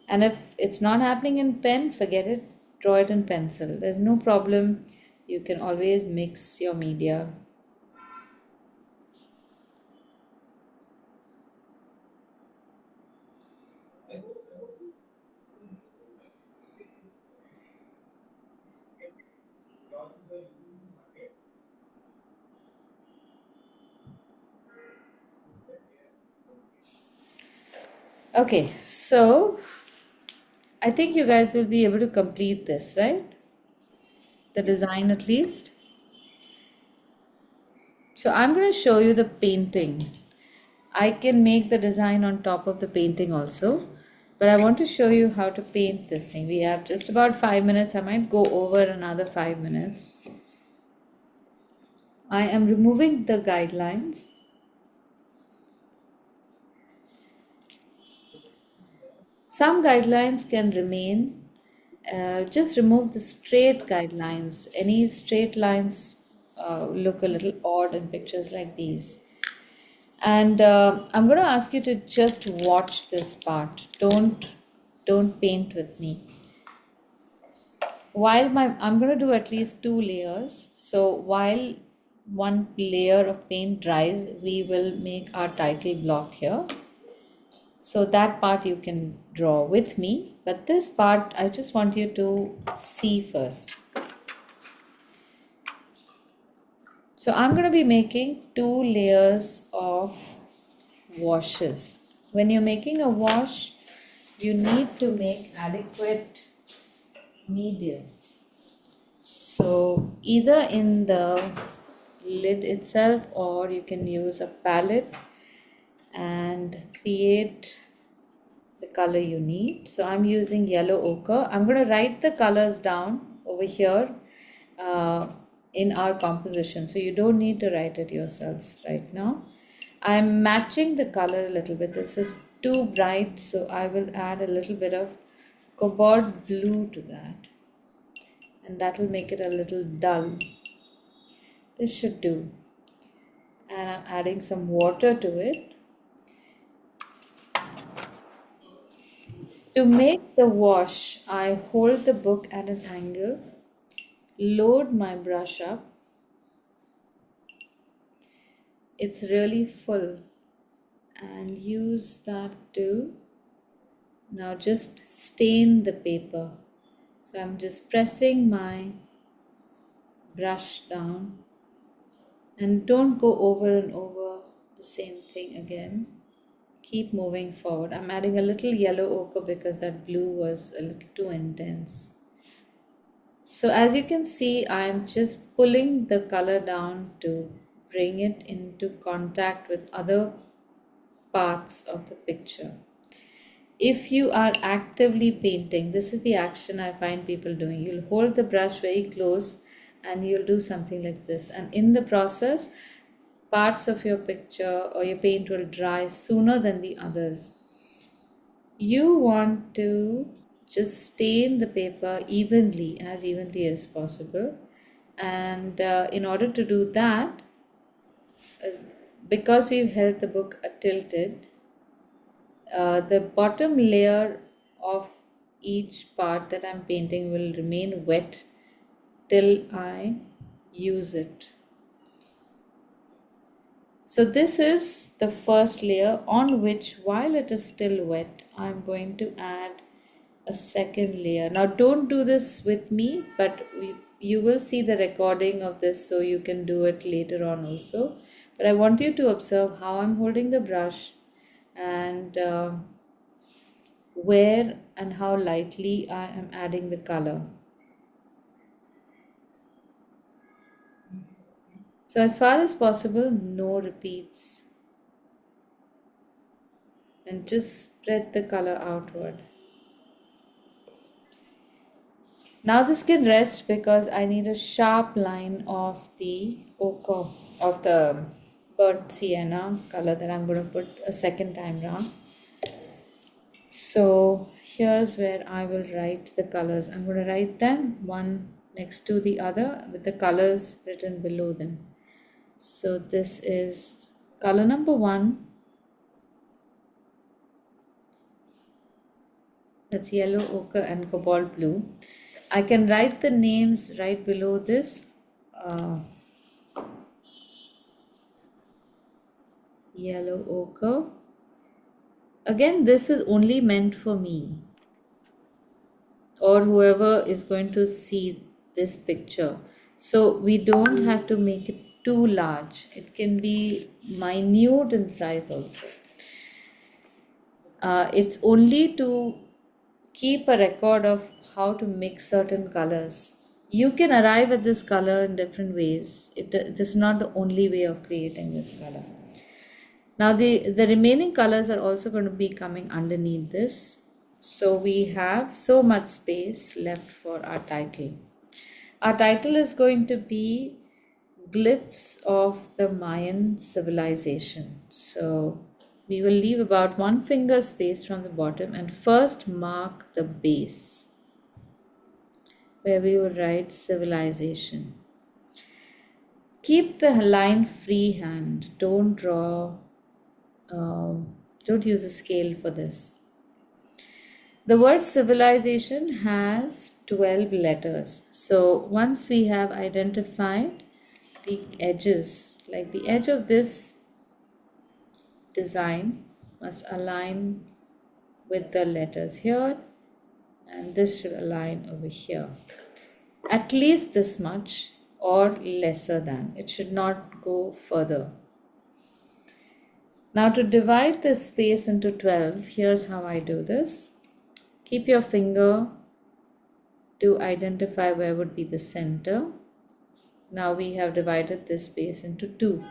And if it's not happening in pen, forget it, draw it in pencil. There's no problem. You can always mix your media. Okay, so I think you guys will be able to complete this, right? The design at least. So I'm going to show you the painting. I can make the design on top of the painting also, but I want to show you how to paint this thing. We have just about 5 minutes. I might go over another 5 minutes. I am removing the guidelines. Some guidelines can remain. Just remove the straight guidelines. Any straight lines look a little odd in pictures like these. And I'm going to ask you to just watch this part. Don't paint with me. I'm going to do at least 2 layers. So while one layer of paint dries, we will make our title block here. So that part you can draw with me, but this part I just want you to see first. So I'm going to be making 2 layers of washes. When you're making a wash, you need to make adequate medium. So either in the lid itself, or you can use a palette and create the color you need. So I'm using yellow ochre. I'm going to write the colors down over here in our composition. So you don't need to write it yourselves right now. I'm matching the color a little bit. This is too bright, so I will add a little bit of cobalt blue to that. And that will make it a little dull. This should do. And I'm adding some water to it. To make the wash, I hold the book at an angle, load my brush up. It's really full, and use that to now just stain the paper. So I'm just pressing my brush down, and don't go over and over the same thing again. Keep moving forward. I'm adding a little yellow ochre because that blue was a little too intense. So as you can see, I'm just pulling the color down to bring it into contact with other parts of the picture. If you are actively painting, this is the action I find people doing. You'll hold the brush very close and you'll do something like this. And in the process, parts of your picture or your paint will dry sooner than the others. You want to just stain the paper as evenly as possible. And in order to do that, uh, because we've held the book tilted, the bottom layer of each part that I'm painting will remain wet till I use it. So this is the first layer on which, while it is still wet, I'm going to add a second layer. Now don't do this with me, but you will see the recording of this, so you can do it later on also. But I want you to observe how I'm holding the brush and where and how lightly I am adding the color. So as far as possible, no repeats, and just spread the color outward. Now this can rest because I need a sharp line of the ochre, of the burnt sienna color that I'm going to put a second time round. So here's where I will write the colors. I'm going to write them one next to the other with the colors written below them. So this is color number 1. That's yellow, ochre, and cobalt blue. I can write the names right below this. Yellow ochre. Again, this is only meant for me or whoever is going to see this picture. So we don't have to make it too large. It can be minute in size also. It's only to keep a record of how to mix certain colors. You can arrive at this color in different ways. This is not the only way of creating this color. Now the remaining colors are also going to be coming underneath this. So we have so much space left for our title. Our title is going to be Glyphs of the Mayan Civilization. So we will leave about 1 finger space from the bottom and first mark the base where we will write civilization. Keep the line freehand. Don't draw, don't use a scale for this. The word civilization has 12 letters. So once we have identified the edges, like the edge of this design must align with the letters here, and this should align over here. At least this much or lesser than. It should not go further. Now to divide this space into 12, here's how I do this. Keep your finger to identify where would be the center. Now we have divided this space into 2.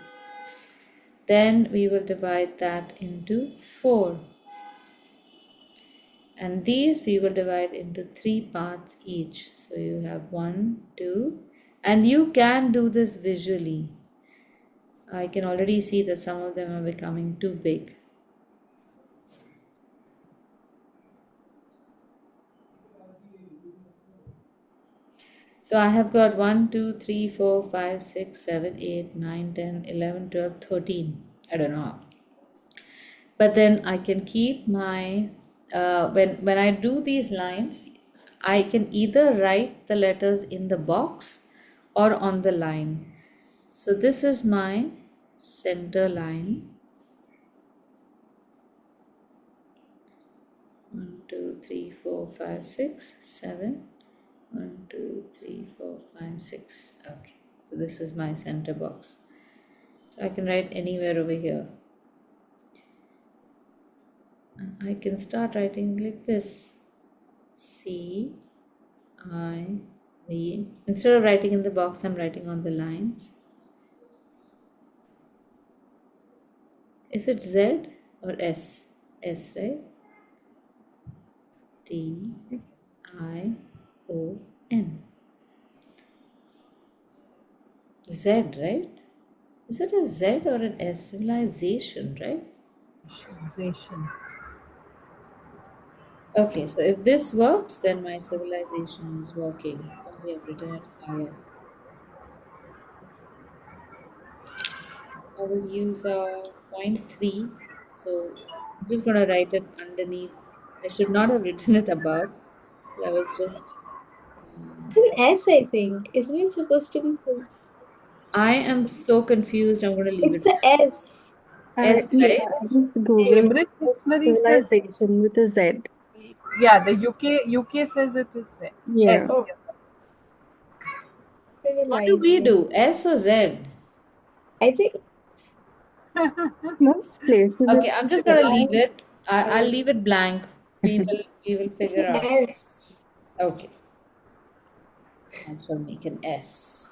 Then we will divide that into 4. And these we will divide into 3 parts each. So you have 1, 2, and you can do this visually. I can already see that some of them are becoming too big. So I have got 1, 2, 3, 4, 5, 6, 7, 8, 9, 10, 11, 12, 13. I don't know how. But then I can keep my, when I do these lines, I can either write the letters in the box or on the line. So this is my center line. 1, 2, 3, 4, 5, 6, 7. 1, 2, 3, 4, 5, 6. Okay, so this is my center box. So I can write anywhere over here. And I can start writing like this. C, I, V. Instead of writing in the box, I'm writing on the lines. Is it Z or S? S, right? T, I, O, N. Z, right? Is it a Z or an S? Civilization, right? Civilization. Okay, so if this works, then my civilization is working. We have written it higher. I will use a 0.3. So I'm just going to write it underneath. I should not have written it above. I was just. It's an S, I think. Isn't it supposed to be so? I am so confused. I'm going to leave it. It's a S. S, Yeah, right? I just googled Cambridge Dictionary says, civilization with a Z. yeah, the UK says it is S. Yeah. Oh, What do we civilizing. do? S or Z? I think Most places Okay, it's I'm just going to leave I, it. I'll leave it blank. We will it's figure an out. S. Okay. I shall make an S.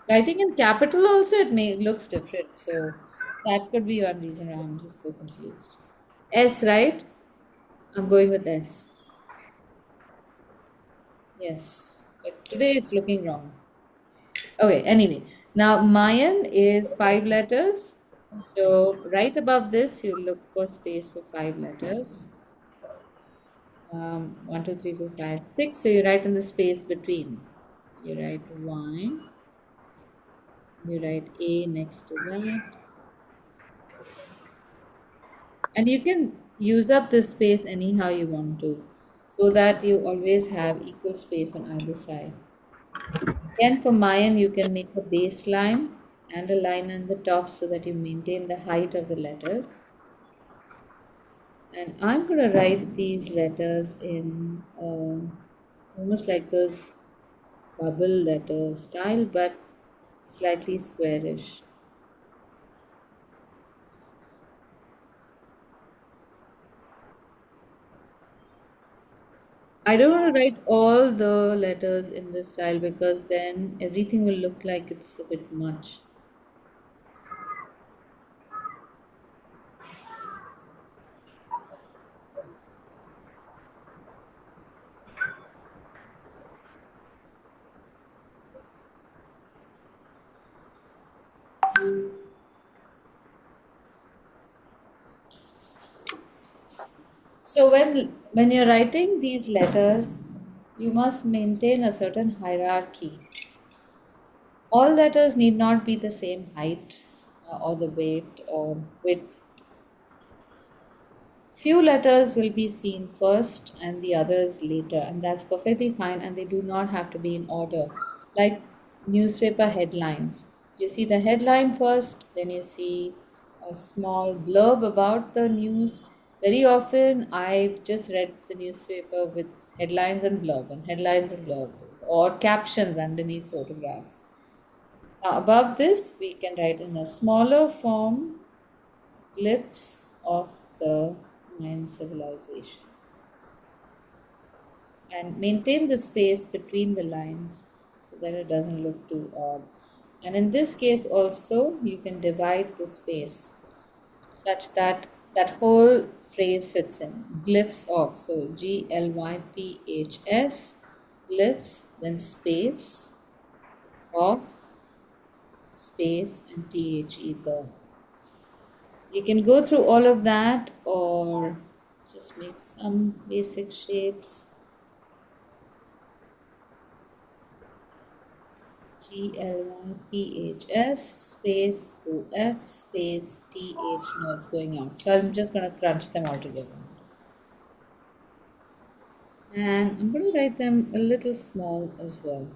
Writing in capital also looks different. So that could be one reason why I'm just so confused. S, right? I'm going with S. Yes. But today it's looking wrong. Okay, anyway, now Mayan is 5 letters. So right above this, you look for space for 5 letters. 1, 2, 3, 4, 5, 6. So you write in the space between. You write Y, you write A next to that. And you can use up this space anyhow you want to, so that you always have equal space on either side. Again, for Mayan, you can make a baseline and a line on the top so that you maintain the height of the letters. And I'm going to write these letters in almost like those bubble letter style, but slightly squarish. I don't want to write all the letters in this style because then everything will look like it's a bit much. So when you're writing these letters, you must maintain a certain hierarchy. All letters need not be the same height or the weight or width. Few letters will be seen first and the others later, and that's perfectly fine, and they do not have to be in order. Like newspaper headlines. You see the headline first, then you see a small blurb about the news. Very often, I've just read the newspaper with headlines and blurb, and headlines and blurb, or captions underneath photographs. Now, above this, we can write in a smaller form glyphs of the Mayan civilization and maintain the space between the lines so that it doesn't look too odd. And in this case also, you can divide the space such that that whole phrase fits in. Glyphs of, so GLYPHS, glyphs, then space, of, space, and THE, the. You can go through all of that or just make some basic shapes. GLYPHS space OF space TH. No, it's going out. So I'm just going to crunch them all together. And I'm going to write them a little small as well.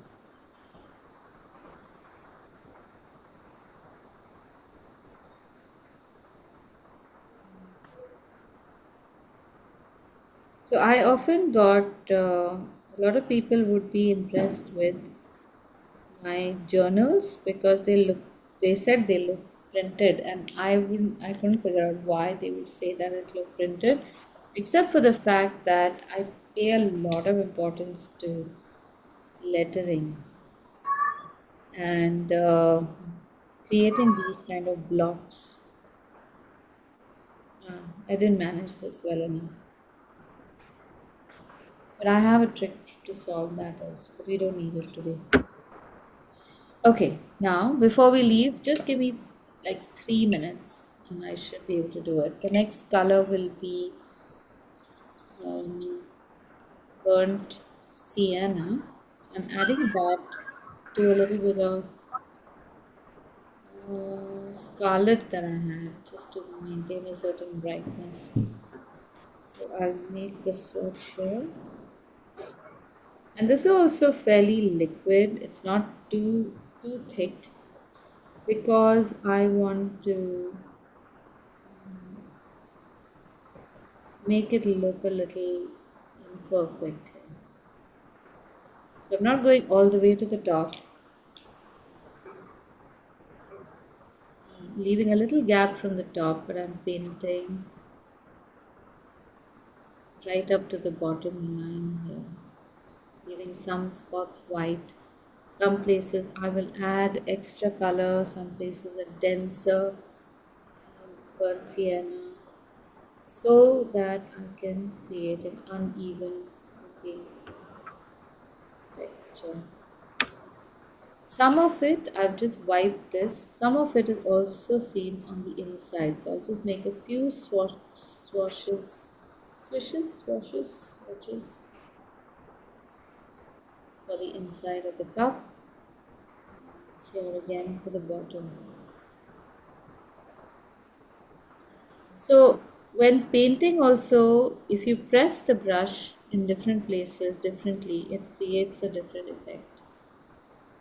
So I often got a lot of people would be impressed with my journals because they said they look printed, and I couldn't figure out why they would say that it looked printed, except for the fact that I pay a lot of importance to lettering and creating these kind of blocks. I didn't manage this well enough, but I have a trick to solve that also, but we don't need it today. Okay, now before we leave, just give me like 3 minutes and I should be able to do it. The next color will be um, burnt sienna. I'm adding that to a little bit of scarlet that I had just to maintain a certain brightness. So I'll make the swatch here. And this is also fairly liquid. It's not too thick because I want to make it look a little imperfect. So I'm not going all the way to the top. I'm leaving a little gap from the top, but I'm painting right up to the bottom line here, leaving some spots white. Some places I will add extra color, some places a denser burnt sienna, so that I can create an uneven looking texture. Some of it, I've just wiped this. Some of it is also seen on the inside. So I'll just make a few swashes, swatches for the inside of the cup. Here again for the bottom. So when painting also, if you press the brush in different places differently, it creates a different effect.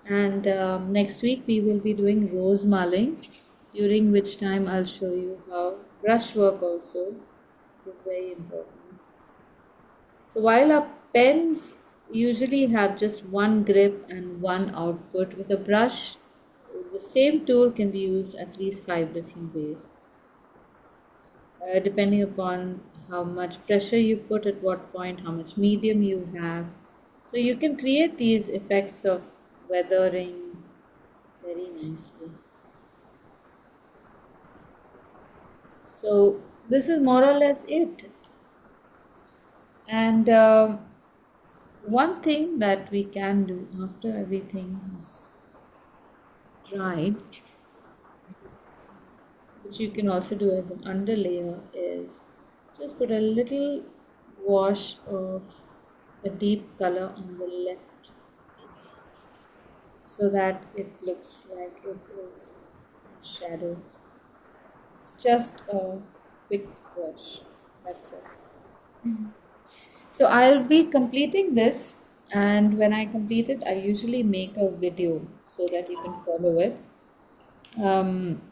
And next week we will be doing rose mulling, during which time I'll show you how brushwork also is very important. So while our pens usually have just one grip and one output, with a brush, the same tool can be used at least 5 different ways, depending upon how much pressure you put at what point, how much medium you have. So you can create these effects of weathering very nicely. So this is more or less it. And one thing that we can do after everything is dried, which you can also do as an underlayer, is just put a little wash of a deep color on the left so that it looks like it is a shadow. It's just a quick wash. That's it. So I'll be completing this, and when I complete it, I usually make a video so that you can follow it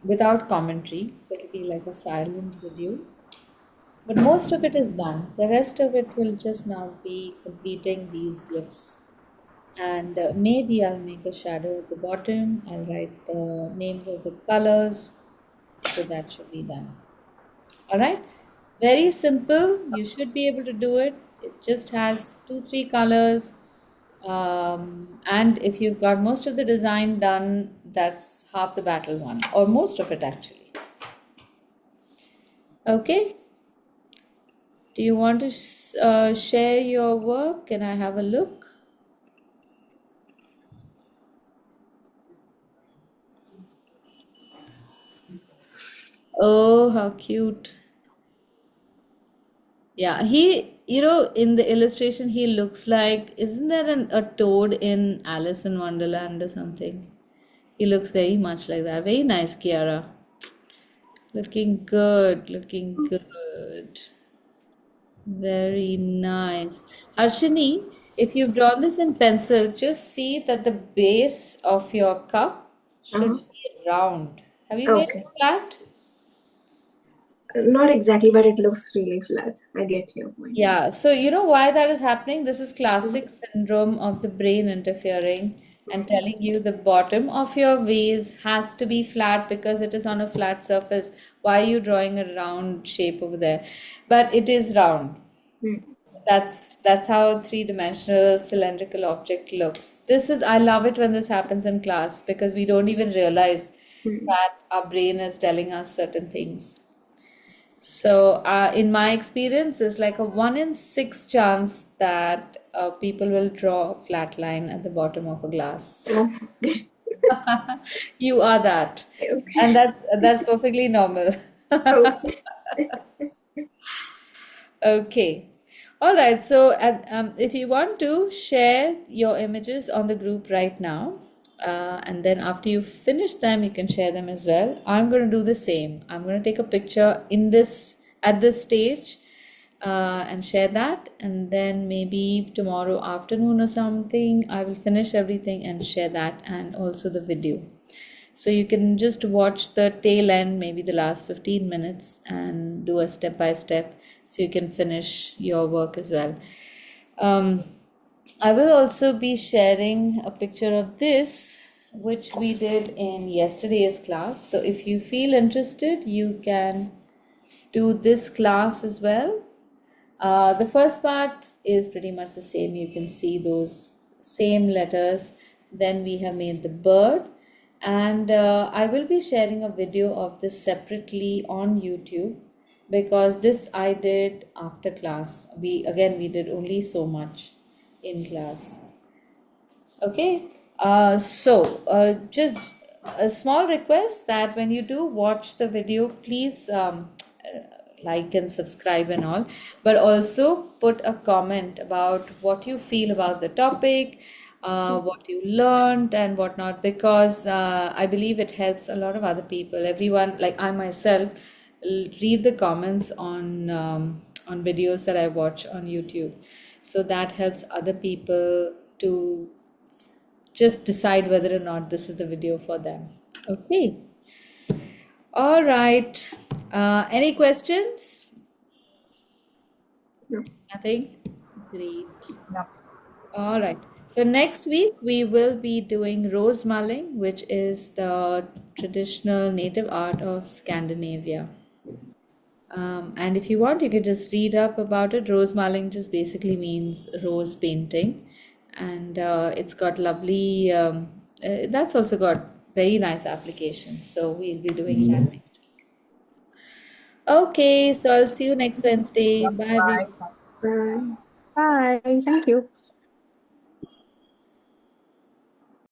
without commentary. So it'll be like a silent video. But most of it is done. The rest of it will just now be completing these glyphs. And maybe I'll make a shadow at the bottom. I'll write the names of the colors. So that should be done. All right. Very simple. You should be able to do it. It just has 2-3 colors. And if you've got most of the design done, that's half the battle won, or most of it actually. Okay. Do you want to share your work? Can I have a look? Oh, how cute. Yeah, in the illustration, he looks like, isn't there a toad in Alice in Wonderland or something? He looks very much like that. Very nice, Kiara. Looking good, looking good. Very nice. Harshini, if you've drawn this in pencil, just see that the base of your cup should Uh-huh. be round. Have you made Okay. it flat? Not exactly, but it looks really flat. I get your point. Yeah, so you know why that is happening? This is classic syndrome of the brain interfering and telling you the bottom of your vase has to be flat because it is on a flat surface. Why are you drawing a round shape over there? But it is round. Hmm. That's how three-dimensional cylindrical object looks. I love it when this happens in class because we don't even realize Hmm. that our brain is telling us certain things. So, in my experience, there's like a 1 in 6 chance that people will draw a flat line at the bottom of a glass. Okay. You are that, and Okay. that's perfectly normal. Okay. Okay. All right. So, if you want to share your images on the group right now, and then after you finish them, you can share them as well. I'm going to do the same. I'm going to take a picture at this stage, and share that, and then maybe tomorrow afternoon or something, I will finish everything and share that, and also the video. So you can just watch the tail end, maybe the last 15 minutes, and do a step by step so you can finish your work as well. Um, I will also be sharing a picture of this, which we did in yesterday's class. So if you feel interested, you can do this class as well. The first part is pretty much the same. You can see those same letters. Then we have made the bird, and I will be sharing a video of this separately on YouTube because this I did after class. We did only so much in class. Okay, just a small request that when you do watch the video, please like and subscribe and all, but also put a comment about what you feel about the topic, what you learned and whatnot, because I believe it helps a lot of other people. Everyone, like I myself, read the comments on videos that I watch on YouTube, so that helps other people to just decide whether or not this is the video for them. Okay. All right. Any questions? No. Nothing? Great. No. All right. So next week we will be doing rose mulling, which is the traditional native art of Scandinavia. And if you want, you can just read up about it. Rose mulling just basically means rose painting, and it's got lovely. That's also got very nice applications. So we'll be doing that next week. Okay, so I'll see you next Wednesday. Yep. Bye, Bye. everyone. Bye. Bye. Thank you.